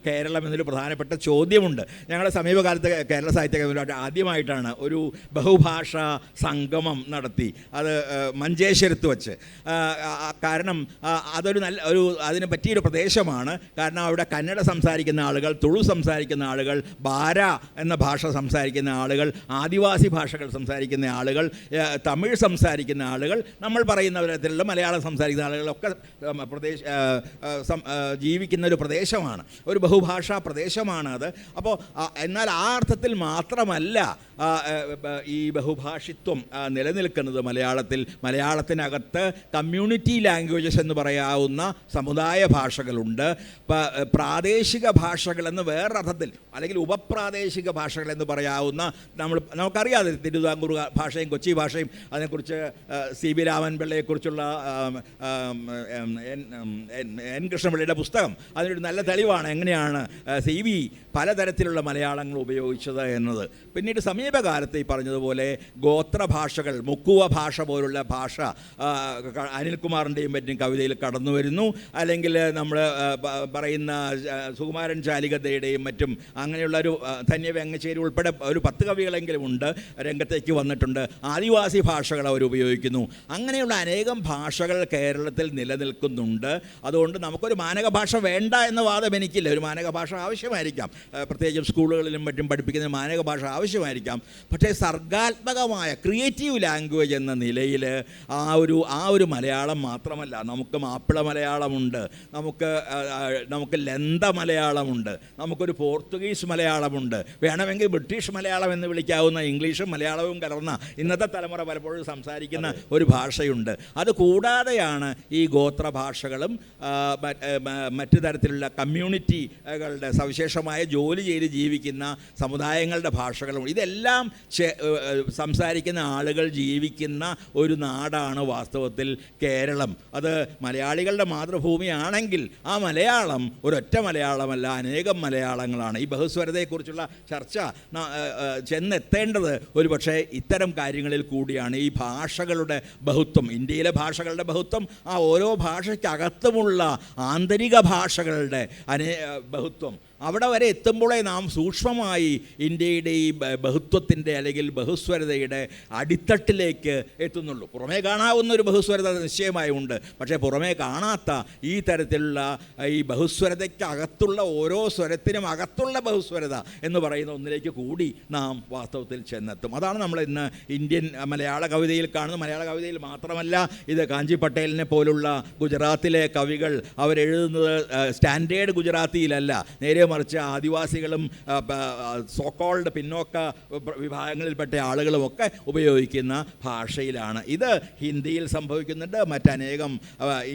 B: കേരളം എന്നൊരു പ്രധാനപ്പെട്ട ചോദ്യമുണ്ട്. ഞങ്ങളുടെ സമീപകാലത്ത് കേരള സാഹിത്യ അക്കാദമി ആദ്യമായിട്ടാണ് ഒരു ബഹുഭാഷാ സംഗമം നടത്തി. അത് മഞ്ചേശ്വരത്ത് വെച്ച്. കാരണം അതൊരു അതിന് പറ്റിയൊരു പ്രദേശമാണ്. കാരണം അവിടെ കന്നഡ സംസാരിക്കുന്ന ആളുകൾ, തുളു സംസാരിക്കുന്ന ആളുകൾ, ബാര എന്ന ഭാഷ സംസാരിക്കുന്ന ആളുകൾ, ആദിവാസി ഭാഷകൾ സംസാരിക്കുന്ന ആളുകൾ, തമിഴ് സംസാരിക്കുന്ന ആളുകൾ, നമ്മൾ പറയുന്ന തരത്തിലുള്ള മലയാളം സംസാരിക്കുന്ന ആളുകളൊക്കെ ജീവിക്കുന്ന ഒരു പ്രദേശമാണ്, ഒരു ബഹുഭാഷാ പ്രദേശമാണ് അത്. അപ്പോൾ എന്നാൽ ആ അർത്ഥത്തിൽ മാത്രമല്ല ഈ ബഹുഭാഷിത്വം നിലനിൽക്കുന്നത് മലയാളത്തിനകത്ത് കമ്മ്യൂണിറ്റി ലാംഗ്വേജസ് എന്ന് പറയാവുന്ന സമുദായ ഭാഷകളുണ്ട്. പ്രാദേശിക ഭാഷകളെന്ന് വേറൊരർത്ഥത്തിൽ, അല്ലെങ്കിൽ ഉപപ്രാദേശിക ഭാഷകളെന്ന് പറയാവുന്ന നമുക്കറിയാതെ തിരുവിതാംകൂർ ഭാഷയും കൊച്ചി ഭാഷയും അതിനെക്കുറിച്ച് CB രാമൻ പിള്ളയെക്കുറിച്ചുള്ള എൻ കൃഷ്ണപിള്ളയുടെ പുസ്തകം അതിനൊരു നല്ല തെളിവാണ് എങ്ങനെയാണ് CB പലതരത്തിലുള്ള മലയാളങ്ങൾ ഉപയോഗിച്ചത് എന്നത്. പിന്നീട് സമീപകാലത്ത് ഈ പറഞ്ഞതുപോലെ ഗോത്രഭാഷകൾ, മുക്കുവ ഭാഷ പോലുള്ള ഭാഷ അനിൽകുമാറിൻ്റെയും മറ്റും കവിതയിൽ കടന്നു വരുന്നു. അല്ലെങ്കിൽ നമ്മൾ പറയുന്ന സുകുമാരൻ ചാലികതയുടെയും മറ്റും അങ്ങനെയുള്ളൊരു ധന്യവ്യങ്ങശ്ശേരി ഉൾപ്പെടെ ഒരു 10 കവികളെങ്കിലും ഉണ്ട്, രംഗത്തേക്ക് വന്നിട്ടുണ്ട്. ആദിവാസി ഭാഷകൾ അവർ ഉപയോഗിക്കുന്നു. അങ്ങനെയുള്ള അനേകം ഭാഷകൾ കേരളത്തിൽ നിലനിൽക്കുന്നുണ്ട്. അതുകൊണ്ട് നമുക്കൊരു മാനക ഭാഷ വേണ്ട എന്ന വാദം എനിക്കില്ല. ഒരു മാനക ഭാഷ ആവശ്യമായിരിക്കാം, പ്രത്യേകിച്ചും സ്കൂളുകളിലും മറ്റും പഠിപ്പിക്കുന്ന മാനക ഭാഷ ആവശ്യമായിരിക്കാം. പക്ഷേ സർഗാത്മകമായ ക്രിയേറ്റീവ് ലാംഗ്വേജ് എന്ന നിലയിൽ ആ ഒരു മലയാളം മാത്രമല്ല, നമുക്ക് മാപ്പിള മലയാളമുണ്ട്, നമുക്ക് ലന്ത മലയാളമുണ്ട്, നമുക്കൊരു പോർത്തുഗീസ് മലയാളമുണ്ട്, വേണമെങ്കിൽ ബ്രിട്ടീഷ് മലയാളം എന്ന് വിളിക്കാവുന്ന ഇംഗ്ലീഷും മലയാളവും കലർന്ന ഇന്നത്തെ തലമുറ പലപ്പോഴും സംസാരിക്കുന്ന ഒരു ഭാഷയുണ്ട്. അത് കൂടാതെയാണ് ഈ ഗോത്രഭാഷകളും മറ്റു തരത്തിലുള്ള കമ്മ്യൂണിറ്റികളുടെ സവിശേഷമായ ജോലി ചെയ്ത് ജീവിക്കുന്ന സമുദായങ്ങളുടെ ഭാഷകളും. ഇതെല്ലാം സംസാരിക്കുന്ന ആളുകൾ ജീവിക്കുന്ന ഒരു നാടാണ് വാസ്തവത്തിൽ കേരളം. അത് മലയാളികളുടെ മാതൃഭൂമിയാണെങ്കിൽ ആ മലയാളം ഒരൊറ്റ മലയാളമല്ല, അനേകം മലയാളങ്ങളാണ്. ഈ ബഹുസ്വരതയെക്കുറിച്ചുള്ള ചർച്ച ചെന്നെത്തേണ്ടത് ഒരു പക്ഷേ ഇത്തരം കാര്യങ്ങളിൽ കൂടിയാണ്. ഈ ഭാഷകളുടെ ബഹുത്വം, ഇന്ത്യയിലെ ഭാഷകളുടെ ബഹുത്വം, ആ ഓരോ ഭാഷയ്ക്കകത്തുമുള്ള ആന്തരിക ഭാഷകളുടെ ബഹുത്വം, അവിടെ വരെ എത്തുമ്പോഴേ നാം സൂക്ഷ്മമായി ഇന്ത്യയുടെ ഈ ബഹുത്വത്തിൻ്റെ അല്ലെങ്കിൽ ബഹുസ്വരതയുടെ അടിത്തട്ടിലേക്ക് എത്തുന്നുള്ളൂ. പുറമേ കാണാവുന്ന ഒരു ബഹുസ്വരത നിശ്ചയമായും ഉണ്ട്. പക്ഷേ പുറമേ കാണാത്ത ഈ തരത്തിലുള്ള ഈ ബഹുസ്വരതയ്ക്കകത്തുള്ള ഓരോ സ്വരത്തിനും അകത്തുള്ള ബഹുസ്വരത എന്ന് പറയുന്ന ഒന്നിലേക്ക് കൂടി നാം വാസ്തവത്തിൽ ചെന്നെത്തും. അതാണ് നമ്മൾ ഇന്ന് ഇന്ത്യൻ മലയാള കവിതയിൽ കാണുന്നത്. മലയാള കവിതയിൽ മാത്രമല്ല, ഇത് കാഞ്ചി പട്ടേലിനെ പോലുള്ള ഗുജറാത്തിലെ കവികൾ അവരെഴുതുന്നത് സ്റ്റാൻഡേർഡ് ഗുജറാത്തിയിലല്ല, നേരെ മറിച്ച് ആദിവാസികളും സോക്കോൾഡ് പിന്നോക്ക വിഭാഗങ്ങളിൽപ്പെട്ട ആളുകളുമൊക്കെ ഉപയോഗിക്കുന്ന ഭാഷയിലാണ്. ഇത് ഹിന്ദിയിൽ സംഭവിക്കുന്നുണ്ട്. മറ്റനേകം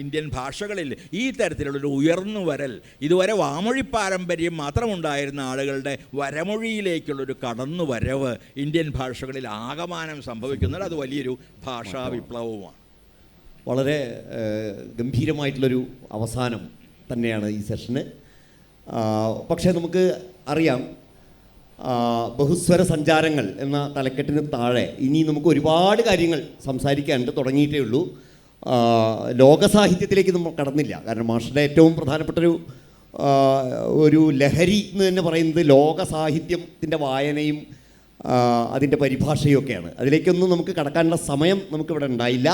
B: ഇന്ത്യൻ ഭാഷകളിൽ ഈ തരത്തിലുള്ളൊരു ഉയർന്നു വരൽ, ഇതുവരെ വാമൊഴി പാരമ്പര്യം മാത്രമുണ്ടായിരുന്ന ആളുകളുടെ വരമൊഴിയിലേക്കുള്ളൊരു കടന്നു വരവ് ഇന്ത്യൻ ഭാഷകളിൽ ആകമാനം സംഭവിക്കുന്നത് അത് വലിയൊരു ഭാഷാ വിപ്ലവവുമാണ്.
A: വളരെ ഗംഭീരമായിട്ടുള്ളൊരു അവസാനം തന്നെയാണ് ഈ സെഷന്. പക്ഷേ നമുക്ക് അറിയാം, ബഹുസ്വര സഞ്ചാരങ്ങൾ എന്ന തലക്കെട്ടിന് താഴെ ഇനി നമുക്ക് ഒരുപാട് കാര്യങ്ങൾ സംസാരിക്കാനുണ്ട്. തുടങ്ങിയിട്ടേ ഉള്ളൂ. ലോകസാഹിത്യത്തിലേക്ക് നമ്മൾ കടന്നില്ല. കാരണം മാഷയുടെ ഏറ്റവും പ്രധാനപ്പെട്ടൊരു ഒരു ലഹരി എന്ന് തന്നെ പറയുന്നത് ലോകസാഹിത്യത്തിൻ്റെ വായനയും അതിൻ്റെ പരിഭാഷയൊക്കെയാണ്. അതിലേക്കൊന്നും നമുക്ക് കടക്കാനുള്ള സമയം നമുക്കിവിടെ ഉണ്ടായില്ല.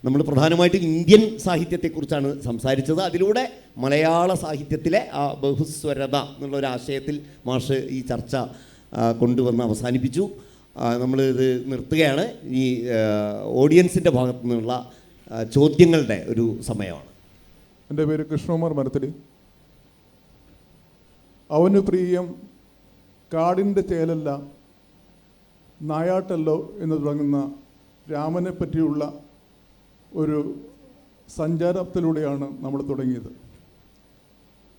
A: നമ്മൾ പ്രധാനമായിട്ടും ഇന്ത്യൻ സാഹിത്യത്തെക്കുറിച്ചാണ് സംസാരിച്ചത്. അതിലൂടെ മലയാള സാഹിത്യത്തിലെ ആ ബഹുസ്വരത എന്നുള്ളൊരാശയത്തിൽ മാഷ് ഈ ചർച്ച കൊണ്ടുവന്ന് അവസാനിപ്പിച്ചു. നമ്മളിത് നിർത്തുകയാണ്. ഈ ഓഡിയൻസിൻ്റെ ഭാഗത്തു നിന്നുള്ള ചോദ്യങ്ങളുടെ ഒരു സമയമാണ്.
C: എൻ്റെ പേര് കൃഷ്ണകുമാർ മരത്തടി. അവന് പ്രിയം കാടിൻ്റെ ചേലല്ല നായാട്ടല്ലോ എന്ന് തുടങ്ങുന്ന രാമനെ പറ്റിയുള്ള ഒരു സഞ്ചാരത്തിലൂടെയാണ് നമ്മൾ തുടങ്ങിയത്.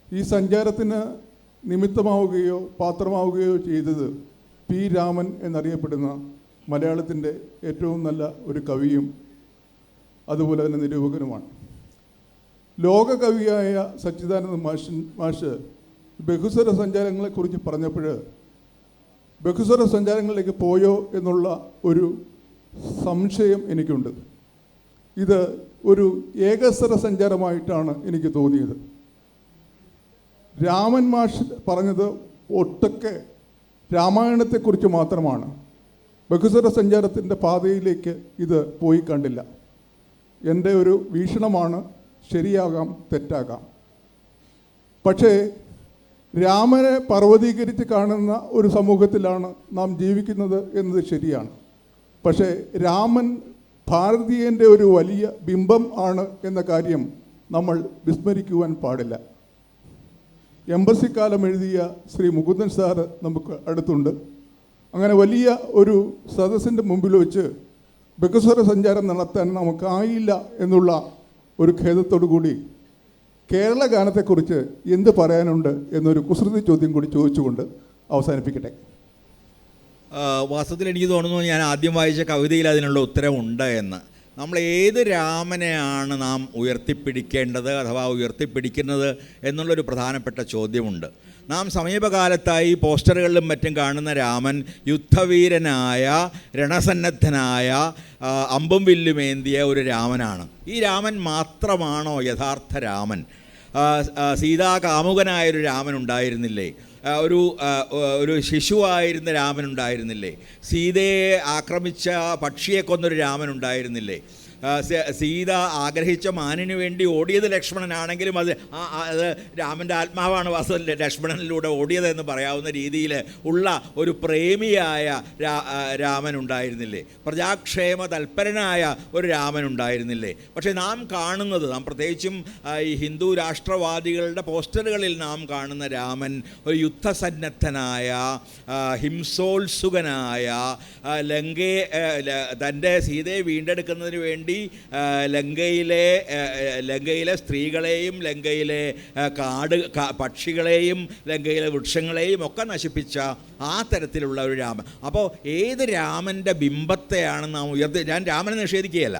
C: ഈ സഞ്ചാരത്തിന് നിമിത്തമാവുകയോ പാത്രമാവുകയോ ചെയ്തത് പി രാമൻ എന്നറിയപ്പെടുന്ന മലയാളത്തിൻ്റെ ഏറ്റവും നല്ല ഒരു കവിയും അതുപോലെ തന്നെ നിരൂപകനുമാണ്. ലോകകവിയായ സച്ചിദാനന്ദ മാഷ് ബഹുസ്വര സഞ്ചാരങ്ങളെക്കുറിച്ച് പറഞ്ഞപ്പോൾ ബഹുസ്വര സഞ്ചാരങ്ങളിലേക്ക് പോയോ എന്നുള്ള ഒരു സംശയം എനിക്കുണ്ട്. ഇത് ഒരു ഏകസ്വര സഞ്ചാരമായിട്ടാണ് എനിക്ക് തോന്നിയത്. രാമൻ മാഷ് പറഞ്ഞത് ഒട്ടൊക്കെ രാമായണത്തെക്കുറിച്ച് മാത്രമാണ്. ബഹുസ്വര സഞ്ചാരത്തിൻ്റെ പാതയിലേക്ക് ഇത് പോയി കണ്ടില്ല. എൻ്റെ ഒരു വീക്ഷണമാണ്, ശരിയാകാം തെറ്റാകാം. പക്ഷേ രാമനെ പർവ്വതീകരിച്ച് കാണുന്ന ഒരു സമൂഹത്തിലാണ് നാം ജീവിക്കുന്നത് എന്നത് ശരിയാണ്. പക്ഷേ രാമൻ ഭാരതീയൻ്റെ ഒരു വലിയ ബിംബം ആണ് എന്ന കാര്യം നമ്മൾ വിസ്മരിക്കുവാൻ പാടില്ല. എംബസി കാലം എഴുതിയ ശ്രീ മുകുന്ദൻ സാറ് നമുക്ക് അടുത്തുണ്ട്. അങ്ങനെ വലിയ ഒരു സദസ്സിൻ്റെ മുമ്പിൽ വെച്ച് ബഹുസ്വര സഞ്ചാരം നടത്താൻ നമുക്കായില്ല എന്നുള്ള ഒരു ഖേദത്തോടു കൂടി കേരള ഗാനത്തെക്കുറിച്ച് എന്ത് പറയാനുണ്ട് എന്നൊരു കുസൃതി ചോദ്യം കൂടി ചോദിച്ചുകൊണ്ട് അവസാനിപ്പിക്കട്ടെ.
B: വാസ്തവത്തിൽ എനിക്ക് തോന്നുന്നു ഞാൻ ആദ്യം വായിച്ച കവിതയിൽ അതിനുള്ള ഉത്തരമുണ്ട് എന്ന്. നമ്മൾ ഏത് രാമനെയാണ് നാം ഉയർത്തിപ്പിടിക്കേണ്ടത് അഥവാ ഉയർത്തിപ്പിടിക്കുന്നത് എന്നുള്ളൊരു പ്രധാനപ്പെട്ട ചോദ്യമുണ്ട്. നാം സമീപകാലത്തായി പോസ്റ്ററുകളിലും മറ്റും കാണുന്ന രാമൻ യുദ്ധവീരനായ, രണസന്നദ്ധനായ, അമ്പും വില്ലുമേന്തിയ ഒരു രാമനാണ്. ഈ രാമൻ മാത്രമാണോ യഥാർത്ഥ രാമൻ? സീതാകാമുകനായൊരു രാമൻ ഉണ്ടായിരുന്നില്ലേ? ഒരു ശിശുവായിരുന്ന രാമനുണ്ടായിരുന്നില്ലേ? സീതയെ ആക്രമിച്ച പക്ഷിയെ കൊന്നൊരു രാമനുണ്ടായിരുന്നില്ലേ? സീത ആഗ്രഹിച്ച മാനിനു വേണ്ടി ഓടിയത് ലക്ഷ്മണനാണെങ്കിലും അത് രാമൻ്റെ ആത്മാവാണ് വാസ്തവത്തിൽ ലക്ഷ്മണനിലൂടെ ഓടിയതെന്ന് പറയാവുന്ന രീതിയിൽ ഉള്ള ഒരു പ്രേമിയായ രാമനുണ്ടായിരുന്നില്ലേ? പ്രജാക്ഷേമ തൽപരനായ ഒരു രാമനുണ്ടായിരുന്നില്ലേ? പക്ഷേ നാം കാണുന്നത്, നാം പ്രത്യേകിച്ചും ഈ ഹിന്ദു രാഷ്ട്രവാദികളുടെ പോസ്റ്ററുകളിൽ നാം കാണുന്ന രാമൻ ഒരു യുദ്ധസന്നദ്ധനായ, ഹിംസോത്സുകനായ, തൻ്റെ സീതയെ വീണ്ടെടുക്കുന്നതിന് വേണ്ടി ലങ്കയിലെ സ്ത്രീകളെയും ലങ്കയിലെ പക്ഷികളെയും ലങ്കയിലെ വൃക്ഷങ്ങളെയും ഒക്കെ നശിപ്പിച്ച ആ തരത്തിലുള്ള ഒരു രാമൻ. അപ്പോൾ ഏത് രാമൻ്റെ ബിംബത്തെയാണ് നാം ഞാൻ രാമനെ നിഷേധിക്കുകയല്ല.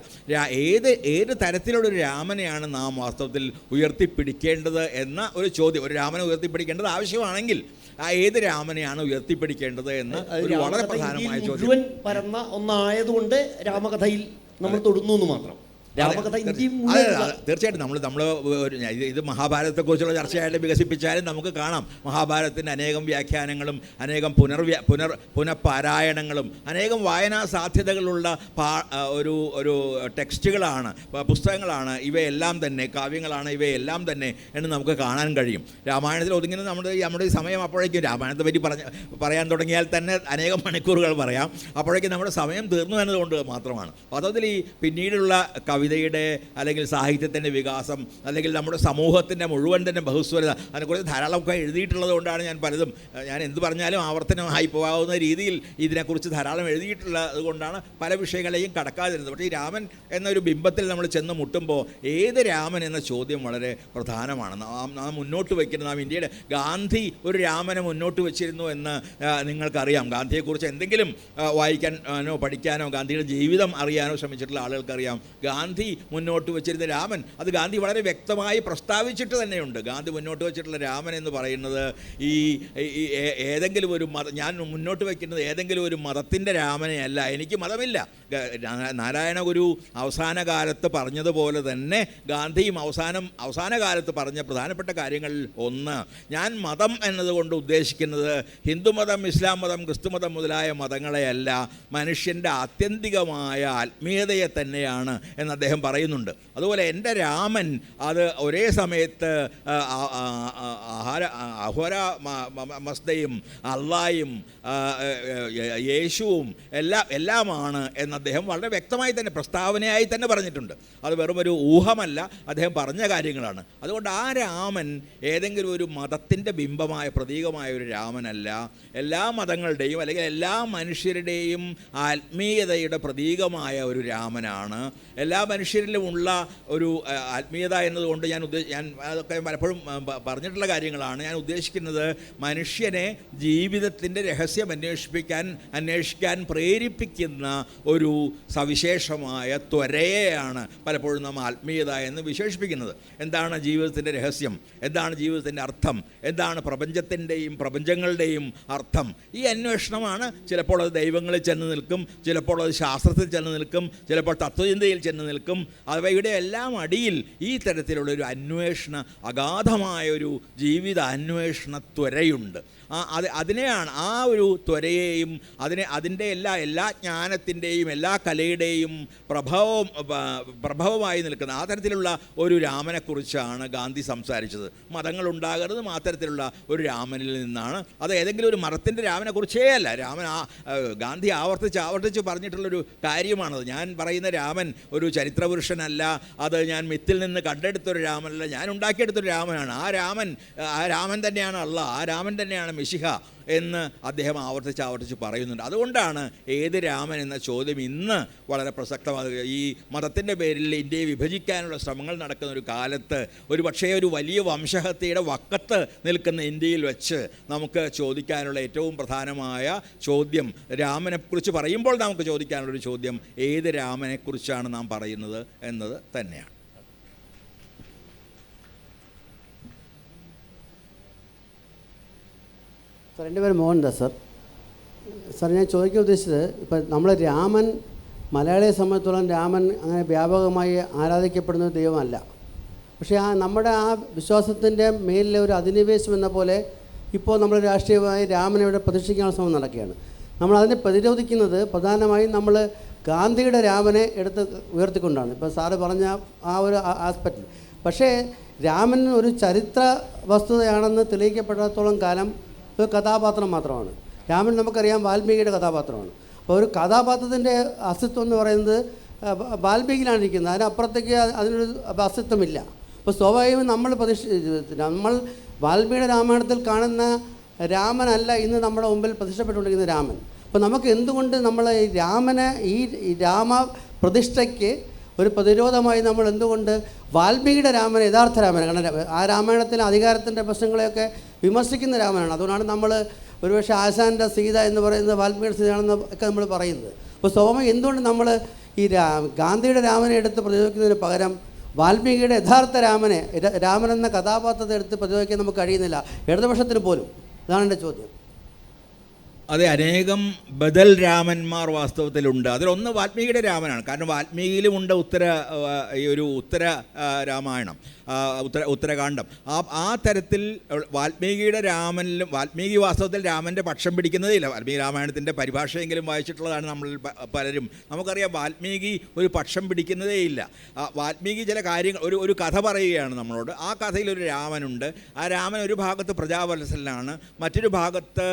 B: ഏത് തരത്തിലുള്ളൊരു രാമനെയാണ് നാം വാസ്തവത്തിൽ ഉയർത്തിപ്പിടിക്കേണ്ടത് എന്ന ഒരു ചോദ്യം, ഒരു രാമനെ ഉയർത്തിപ്പിടിക്കേണ്ടത് ആവശ്യമാണെങ്കിൽ ഏത് രാമനെയാണ് ഉയർത്തിപ്പിടിക്കേണ്ടത് എന്ന് ഒരു വളരെ പ്രധാനമായ ചോദ്യം.
A: പരന്ന ഒന്നായതുകൊണ്ട് രാമകഥയിൽ നമ്മൾ തൊടുന്നു എന്ന് മാത്രം. രാമകഥ
B: തീർച്ചയായിട്ടും നമ്മൾ ഇത് മഹാഭാരതത്തെക്കുറിച്ചുള്ള ചർച്ചയായിട്ട് വികസിപ്പിച്ചാലും നമുക്ക് കാണാം മഹാഭാരതത്തിൻ്റെ അനേകം വ്യാഖ്യാനങ്ങളും അനേകം പുനഃപാരായണങ്ങളും അനേകം വായനാ സാധ്യതകളുള്ള ഒരു ടെക്സ്റ്റുകളാണ്, പുസ്തകങ്ങളാണ് ഇവയെല്ലാം തന്നെ, കാവ്യങ്ങളാണ് ഇവയെല്ലാം തന്നെ എന്ന് നമുക്ക് കാണാൻ കഴിയും. രാമായണത്തിൽ ഒതുങ്ങുന്ന നമ്മുടെ സമയം അപ്പോഴേക്കും രാമായണത്തെ പറ്റി പറയാൻ തുടങ്ങിയാൽ തന്നെ അനേകം മണിക്കൂറുകൾ പറയാം. അപ്പോഴേക്കും നമ്മുടെ സമയം തീർന്നു എന്നതുകൊണ്ട് മാത്രമാണ്. വാസ്തവത്തിൽ ഈ പിന്നീടുള്ള കവിതയുടെ അല്ലെങ്കിൽ സാഹിത്യത്തിൻ്റെ വികാസം അല്ലെങ്കിൽ നമ്മുടെ സമൂഹത്തിൻ്റെ മുഴുവൻ തന്നെ ബഹുസ്വരത അതിനെക്കുറിച്ച് ധാരാളമൊക്കെ എഴുതിയിട്ടുള്ളത് കൊണ്ടാണ് ഞാൻ എന്ത് പറഞ്ഞാലും ആവർത്തനമായി പോകാവുന്ന രീതിയിൽ ഇതിനെക്കുറിച്ച് ധാരാളം എഴുതിയിട്ടുള്ളത് കൊണ്ടാണ് പല വിഷയങ്ങളെയും കടക്കാതിരുന്നത്. പക്ഷേ ഈ രാമൻ എന്നൊരു ബിംബത്തിൽ നമ്മൾ ചെന്ന് മുട്ടുമ്പോൾ ഏത് രാമൻ എന്ന ചോദ്യം വളരെ പ്രധാനമാണ്. നാം മുന്നോട്ട് വയ്ക്കുന്നത്, നാം ഇന്ത്യയുടെ ഗാന്ധി ഒരു രാമനെ മുന്നോട്ട് വെച്ചിരുന്നു എന്ന് നിങ്ങൾക്കറിയാം. ഗാന്ധിയെക്കുറിച്ച് എന്തെങ്കിലും വായിക്കാനോ പഠിക്കാനോ ഗാന്ധിയുടെ ജീവിതം അറിയാനോ ശ്രമിച്ചിട്ടുള്ള ആളുകൾക്കറിയാം ഗാന്ധി മുന്നോട്ട് വെച്ചിരുന്ന രാമൻ, അത് ഗാന്ധി വളരെ വ്യക്തമായി പ്രസ്താവിച്ചിട്ട് തന്നെയുണ്ട്. ഗാന്ധി മുന്നോട്ട് വെച്ചിട്ടുള്ള രാമൻ എന്ന് പറയുന്നത് ഏതെങ്കിലും ഒരു ഞാൻ മുന്നോട്ട് വയ്ക്കുന്നത് ഏതെങ്കിലും ഒരു മതത്തിൻ്റെ രാമനെ അല്ല. എനിക്ക് മതമില്ല. നാരായണ ഗുരു അവസാന കാലത്ത് പറഞ്ഞതുപോലെ തന്നെ ഗാന്ധിയും അവസാന കാലത്ത് പറഞ്ഞ പ്രധാനപ്പെട്ട കാര്യങ്ങളിൽ ഒന്ന്, ഞാൻ മതം എന്നതുകൊണ്ട് ഉദ്ദേശിക്കുന്നത് ഹിന്ദുമതം, ഇസ്ലാം മതം, ക്രിസ്തുമതം മുതലായ മതങ്ങളെയല്ല, മനുഷ്യൻ്റെ ആത്യന്തികമായ ആത്മീയതയെ തന്നെയാണ് എന്ന് അദ്ദേഹം പറയുന്നുണ്ട്. അതുപോലെ എൻ്റെ രാമൻ അത് ഒരേ സമയത്ത് മസ്തയും അള്ളായും യേശുവും എല്ലാമാണ് എന്ന് അദ്ദേഹം വളരെ വ്യക്തമായി തന്നെ പ്രസ്താവനയായി തന്നെ പറഞ്ഞിട്ടുണ്ട്. അത് വെറും ഒരു ഊഹമല്ല, അദ്ദേഹം പറഞ്ഞ കാര്യങ്ങളാണ്. അതുകൊണ്ട് ആ രാമൻ ഏതെങ്കിലും ഒരു മതത്തിൻ്റെ ബിംബമായ പ്രതീകമായ ഒരു രാമനല്ല, എല്ലാ മതങ്ങളുടെയും അല്ലെങ്കിൽ എല്ലാ മനുഷ്യരുടെയും ആത്മീയതയുടെ പ്രതീകമായ ഒരു രാമനാണ്. എല്ലാ മനുഷ്യരിലുമുള്ള ഒരു ആത്മീയത എന്നതുകൊണ്ട് ഞാൻ അതൊക്കെ പലപ്പോഴും പറഞ്ഞിട്ടുള്ള കാര്യങ്ങളാണ്. ഞാൻ ഉദ്ദേശിക്കുന്നത് മനുഷ്യനെ ജീവിതത്തിൻ്റെ രഹസ്യം അന്വേഷിക്കാൻ പ്രേരിപ്പിക്കുന്ന ഒരു സവിശേഷമായ ത്വരയെയാണ് പലപ്പോഴും നാം ആത്മീയത എന്ന് വിശേഷിപ്പിക്കുന്നത്. എന്താണ് ജീവിതത്തിൻ്റെ രഹസ്യം, എന്താണ് ജീവിതത്തിൻ്റെ അർത്ഥം, എന്താണ് പ്രപഞ്ചത്തിൻ്റെയും പ്രപഞ്ചങ്ങളുടെയും അർത്ഥം? ഈ അന്വേഷണമാണ്. ചിലപ്പോൾ അത് ദൈവങ്ങളിൽ ചെന്ന് നിൽക്കും, ചിലപ്പോൾ അത് ശാസ്ത്രത്തിൽ ചെന്ന് നിൽക്കും, ചിലപ്പോൾ തത്വചിന്തയിൽ ചെന്ന് നിൽക്കും. അവയുടെ എല്ലാം അടിയിൽ ഈ തരത്തിലുള്ളൊരു അഗാധമായൊരു ജീവിത അന്വേഷണ ത്വരയുണ്ട്. അതിനെയാണ്, ആ ഒരു ത്വരയെയും അതിൻ്റെ എല്ലാ ജ്ഞാനത്തിൻ്റെയും എല്ലാ കലയുടെയും പ്രഭവമായി നിൽക്കുന്ന ആ തരത്തിലുള്ള ഒരു രാമനെക്കുറിച്ചാണ് ഗാന്ധി സംസാരിച്ചത്. മതങ്ങളുണ്ടാകരുത് അത്തരത്തിലുള്ള ഒരു രാമനിൽ നിന്നാണ്. അത് ഏതെങ്കിലും ഒരു മതത്തിൻ്റെ രാമനെക്കുറിച്ചേ അല്ല. ഗാന്ധി ആവർത്തിച്ച് പറഞ്ഞിട്ടുള്ളൊരു കാര്യമാണത്. ഞാൻ പറയുന്ന രാമൻ ഒരു ചരിത്രപുരുഷനല്ല, അത് ഞാൻ മിത്തിൽ നിന്ന് കണ്ടെടുത്തൊരു രാമനല്ല, ഞാൻ ഉണ്ടാക്കിയെടുത്തൊരു രാമനാണ്. ആ രാമൻ തന്നെയാണ് അള്ളാഹ്, ആ രാമൻ തന്നെയാണ് മിശിഹ എന്ന് അദ്ദേഹം ആവർത്തിച്ച് പറയുന്നുണ്ട്. അതുകൊണ്ടാണ് ഏത് രാമൻ എന്ന ചോദ്യം ഇന്ന് വളരെ പ്രസക്തമാകുക. ഈ മതത്തിൻ്റെ പേരിൽ ഇന്ത്യയെ വിഭജിക്കാനുള്ള ശ്രമങ്ങൾ നടക്കുന്ന ഒരു കാലത്ത് ഒരു പക്ഷേ ഒരു വലിയ വംശഹത്യയുടെ വക്കത്ത് നിൽക്കുന്ന ഇന്ത്യയിൽ വെച്ച് നമുക്ക് ചോദിക്കാനുള്ള ഏറ്റവും പ്രധാനമായ ചോദ്യം, രാമനെക്കുറിച്ച് പറയുമ്പോൾ നമുക്ക് ചോദിക്കാനുള്ളൊരു ചോദ്യം ഏത് രാമനെക്കുറിച്ചാണ് നാം പറയുന്നത് എന്നത് തന്നെയാണ്.
D: സാർ, എൻ്റെ പേര് മോഹൻദാസ് സാർ. സാർ, ഞാൻ ചോദിക്കാൻ ഉദ്ദേശിച്ചത്, ഇപ്പം നമ്മൾ രാമൻ, മലയാളിയെ സംബന്ധിച്ചിടത്തോളം രാമൻ അങ്ങനെ വ്യാപകമായി ആരാധിക്കപ്പെടുന്ന ഒരു ദൈവമല്ല. പക്ഷേ നമ്മുടെ ആ വിശ്വാസത്തിൻ്റെ മേലിലെ ഒരു അധിനിവേശം എന്ന പോലെ ഇപ്പോൾ നമ്മൾ രാഷ്ട്രീയമായി രാമനെ ഇവിടെ പ്രതിഷ്ഠിക്കാനുള്ള ശ്രമം നടക്കുകയാണ്. നമ്മളതിനെ പ്രതിരോധിക്കുന്നത് പ്രധാനമായും നമ്മൾ ഗാന്ധിയുടെ രാമനെ എടുത്ത് ഉയർത്തിക്കൊണ്ടാണ്. ഇപ്പോൾ സാറ് പറഞ്ഞ ആ ഒരു ആസ്പെക്റ്റിൽ. പക്ഷേ രാമൻ ഒരു ചരിത്ര വസ്തുതയാണെന്ന് തെളിയിക്കപ്പെടാത്തോളം കാലം ഒരു കഥാപാത്രം മാത്രമാണ്. രാമൻ നമുക്കറിയാം വാൽമീകിയുടെ കഥാപാത്രമാണ്. അപ്പോൾ ഒരു കഥാപാത്രത്തിൻ്റെ അസ്തിത്വം എന്ന് പറയുന്നത് വാൽമീകിയിലാണ് ഇരിക്കുന്നത്. അതിനപ്പുറത്തേക്ക് അതിനൊരു അസ്തിത്വമില്ല. അപ്പോൾ സ്വാഭാവികമായും നമ്മൾ വാൽമീകിയുടെ രാമായണത്തിൽ കാണുന്ന രാമനല്ല ഇന്ന് നമ്മുടെ മുമ്പിൽ പ്രതിഷ്ഠപ്പെട്ടുകൊണ്ടിരിക്കുന്ന രാമൻ. അപ്പോൾ നമുക്ക് എന്തുകൊണ്ട് നമ്മൾ ഈ രാമനെ, ഈ രാമ പ്രതിഷ്ഠയ്ക്ക് ഒരു പ്രതിരോധമായി നമ്മൾ എന്തുകൊണ്ട് വാൽമീകിയുടെ രാമൻ, യഥാർത്ഥ രാമൻ, കാരണം ആ രാമായണത്തിലെ അധികാരത്തിൻ്റെ പ്രശ്നങ്ങളെയൊക്കെ വിമർശിക്കുന്ന രാമനാണ്. അതുകൊണ്ടാണ് നമ്മൾ ഒരുപക്ഷെ ആശാൻ്റെ സീത എന്ന് പറയുന്നത് വാൽമീകിയുടെ സീതയാണെന്ന് ഒക്കെ നമ്മൾ പറയുന്നത്. അപ്പോൾ സ്വാഭാവികം എന്തുകൊണ്ട് നമ്മൾ ഈ ഗാന്ധിയുടെ രാമനെ എടുത്ത് പ്രതിരോധിക്കുന്നതിന് പകരം വാൽമീകിയുടെ യഥാർത്ഥ രാമൻ എന്ന കഥാപാത്രത്തെ എടുത്ത് പ്രതിരോധിക്കാൻ നമുക്ക് കഴിയുന്നില്ല, ഇടതുപക്ഷത്തിന് പോലും? ഇതാണ് എൻ്റെ ചോദ്യം.
B: അതെ, അനേകം ബദൽ രാമന്മാർ വാസ്തവത്തിലുണ്ട്. അതിലൊന്ന് വാൽമീകിയുടെ രാമനാണ്. കാരണം വാൽമീകിയിലുമുണ്ട് ഉത്തര രാമായണം, ഉത്തരകാണ്ഡം. ആ തരത്തിൽ വാൽമീകിയുടെ രാമനിലും, വാൽമീകി വാസ്തവത്തിൽ രാമൻ്റെ പക്ഷം പിടിക്കുന്നതേ ഇല്ല. വാൽമീകി രാമായണത്തിൻ്റെ പരിഭാഷയെങ്കിലും വായിച്ചിട്ടുള്ളതാണ് നമ്മളിൽ പലരും. നമുക്കറിയാം വാൽമീകി ഒരു പക്ഷം പിടിക്കുന്നതേ ഇല്ല. വാൽമീകി ചില കാര്യങ്ങൾ, ഒരു കഥ പറയുകയാണ് നമ്മളോട്. ആ കഥയിലൊരു രാമനുണ്ട്. ആ രാമൻ ഒരു ഭാഗത്ത് പ്രജാവത്സലനാണ്, മറ്റൊരു ഭാഗത്ത്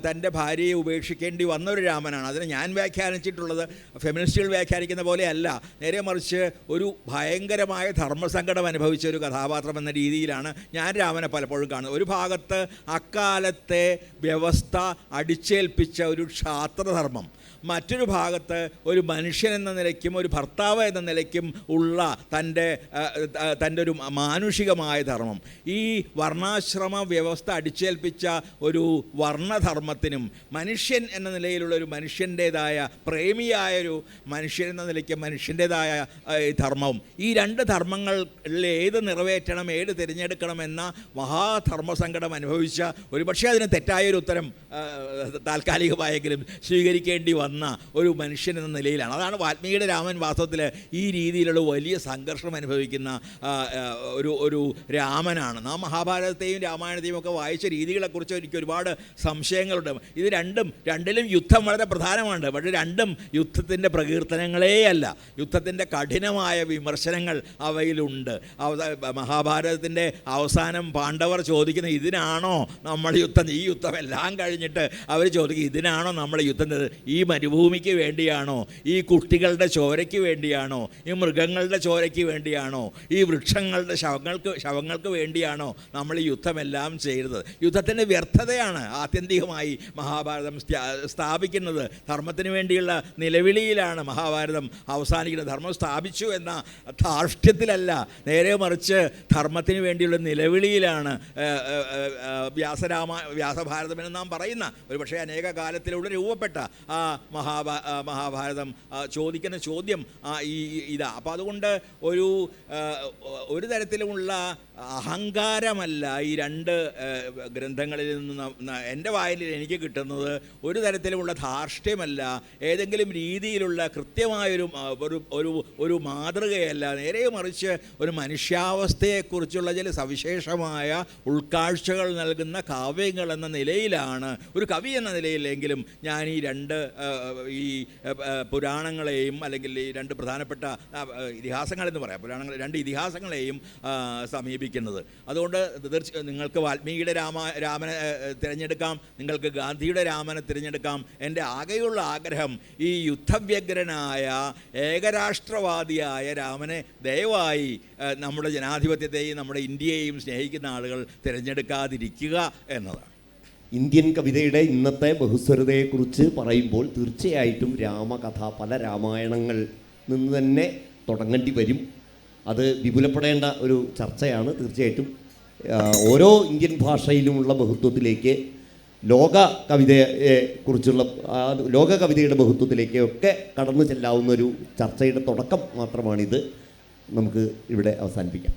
B: തൻ്റെ ഭാര്യയെ ഉപേക്ഷിക്കേണ്ടി വന്ന ഒരു രാമനാണ്. അതിനെ ഞാൻ വ്യാഖ്യാനിച്ചിട്ടുള്ളത് ഫെമിനിസ്റ്റുകൾ വ്യാഖ്യാനിക്കുന്ന പോലെയല്ല, നേരെ മറിച്ച് ഒരു ഭയങ്കരമായ ധർമ്മസങ്കടം അനുഭവിച്ച ഒരു കഥാപാത്രം എന്ന രീതിയിലാണ് ഞാൻ രാമനെ പലപ്പോഴും കാണുന്നത്. ഒരു ഭാഗത്ത് അക്കാലത്തെ വ്യവസ്ഥ അടിച്ചേൽപ്പിച്ച ഒരു ക്ഷാത്രധർമ്മം, മറ്റൊരു ഭാഗത്ത് ഒരു മനുഷ്യൻ എന്ന നിലയ്ക്കും ഒരു ഭർത്താവ് എന്ന നിലയ്ക്കും ഉള്ള തൻ്റെ ഒരു മാനുഷികമായ ധർമ്മം. ഈ വർണ്ണാശ്രമ വ്യവസ്ഥ അടിച്ചേൽപ്പിച്ച ഒരു വർണ്ണധർമ്മത്തിനും മനുഷ്യൻ എന്ന നിലയിലുള്ള ഒരു മനുഷ്യൻ്റേതായ, പ്രേമിയായൊരു മനുഷ്യൻ എന്ന നിലയ്ക്ക് മനുഷ്യൻ്റേതായ ധർമ്മവും, ഈ രണ്ട് ധർമ്മങ്ങളിൽ ഏത് നിറവേറ്റണം, ഏത് തിരഞ്ഞെടുക്കണമെന്ന മഹാധർമ്മസങ്കടം അനുഭവിച്ച, ഒരുപക്ഷെ അതിന് തെറ്റായൊരു ഉത്തരം താൽക്കാലികമായെങ്കിലും സ്വീകരിക്കേണ്ടി വന്ന ഒരു മനുഷ്യൻ എന്ന നിലയിലാണ്. അതാണ് വാൽമീകിയുടെ രാമൻ വാസ്തവത്തിൽ ഈ രീതിയിലുള്ള വലിയ സംഘർഷം അനുഭവിക്കുന്ന ഒരു രാമനാണ്. നാം മഹാഭാരതത്തെയും രാമായണത്തെയും ഒക്കെ വായിച്ച രീതികളെക്കുറിച്ച് എനിക്ക് ഒരുപാട് സംശയങ്ങളുണ്ട്. ഇത് രണ്ടിലും യുദ്ധം വളരെ പ്രധാനമാണ്. പക്ഷേ രണ്ടും യുദ്ധത്തിൻ്റെ പ്രകീർത്തനങ്ങളേ അല്ല, യുദ്ധത്തിൻ്റെ കഠിനമായ വിമർശനങ്ങൾ അവയിലുണ്ട്. മഹാഭാരതത്തിൻ്റെ അവസാനം പാണ്ഡവർ ചോദിക്കുന്ന ഇതിനാണോ നമ്മൾ യുദ്ധം, ഈ യുദ്ധം എല്ലാം കഴിഞ്ഞിട്ട് അവർ ചോദിക്കും ഇതിനാണോ നമ്മൾ യുദ്ധം ചെയ്തത്, ഈ മരുഭൂമിക്ക് വേണ്ടിയാണോ, ഈ കുട്ടികളുടെ ചോരയ്ക്ക് വേണ്ടിയാണോ, ഈ മൃഗങ്ങളുടെ ചോരയ്ക്ക് വേണ്ടിയാണോ, ഈ വൃക്ഷങ്ങളുടെ ശവങ്ങൾക്ക് വേണ്ടിയാണോ നമ്മൾ ഈ യുദ്ധമെല്ലാം ചെയ്തത്? യുദ്ധത്തിൻ്റെ വ്യർത്ഥതയാണ് ആത്യന്തികമായി മഹാഭാരതം സ്ഥാപിക്കുന്നത്. ധർമ്മത്തിന് വേണ്ടിയുള്ള നിലവിളിയിലാണ് മഹാഭാരതം അവസാനിക്കുന്നത്. ധർമ്മം സ്ഥാപിച്ചു എന്ന ധാർഷ്ട്യത്തിലല്ല, നേരെ മറിച്ച് ധർമ്മത്തിന് വേണ്ടിയുള്ള നിലവിളിയിലാണ് വ്യാസഭാരതം എന്ന് നാം പറയുന്ന, ഒരു പക്ഷേ അനേക കാലത്തിലൂടെ രൂപപ്പെട്ട ആ മഹാഭാരതം ചോദിക്കുന്ന ചോദ്യം ഇതാ. അപ്പോൾ അതുകൊണ്ട് ഒരു തരത്തിലുമുള്ള അഹങ്കാരമല്ല ഈ രണ്ട് ഗ്രന്ഥങ്ങളിൽ നിന്ന് എൻ്റെ വായനയിൽ എനിക്ക് കിട്ടുന്നത്. ഒരു തരത്തിലുമുള്ള ധാർഷ്ട്യമല്ല, ഏതെങ്കിലും രീതിയിലുള്ള കൃത്യമായൊരു ഒരു മാതൃകയല്ല, നേരെ മറിച്ച് ഒരു മനുഷ്യാവസ്ഥയെക്കുറിച്ചുള്ള ചില സവിശേഷമായ ഉൾക്കാഴ്ചകൾ നൽകുന്ന കാവ്യങ്ങൾ എന്ന നിലയിലാണ്, ഒരു കവി എന്ന നിലയിലെങ്കിലും ഞാൻ ഈ പുരാണങ്ങളെയും അല്ലെങ്കിൽ ഈ രണ്ട് പ്രധാനപ്പെട്ട ഇതിഹാസങ്ങളെന്ന് പറയാം, രണ്ട് ഇതിഹാസങ്ങളെയും സമീപിക്കുന്നത്. അതുകൊണ്ട് നിങ്ങൾക്ക് വാൽമീകിയുടെ രാമനെ തിരഞ്ഞെടുക്കാം, നിങ്ങൾക്ക് ഗാന്ധിയുടെ രാമനെ തിരഞ്ഞെടുക്കാം. എൻ്റെ ആകെയുള്ള ആഗ്രഹം ഈ യുദ്ധവ്യഗ്രനായ ഏകരാഷ്ട്രവാദിയായ രാമനെ ദയവായി നമ്മുടെ ജനാധിപത്യത്തെയും നമ്മുടെ ഇന്ത്യയെയും സ്നേഹിക്കുന്ന ആളുകൾ തിരഞ്ഞെടുക്കാതിരിക്കുക എന്നതാണ്.
A: ഇന്ത്യൻ കവിതയുടെ ഇന്നത്തെ ബഹുസ്വരതയെക്കുറിച്ച് പറയുമ്പോൾ തീർച്ചയായിട്ടും രാമകഥ പല രാമായണങ്ങൾ നിന്ന് തന്നെ തുടങ്ങേണ്ടി വരും. അത് വിപുലപ്പെടേണ്ട ഒരു ചർച്ചയാണ്. തീർച്ചയായിട്ടും ഓരോ ഇന്ത്യൻ ഭാഷയിലുമുള്ള ബഹുത്വത്തിലേക്ക് ലോക കവിതയുടെ ബഹുത്വത്തിലേക്ക് ഒക്കെ കടന്നു ചെല്ലാവുന്ന ഒരു ചർച്ചയുടെ തുടക്കം മാത്രമാണിത്. നമുക്ക് ഇവിടെ അവസാനിപ്പിക്കാം.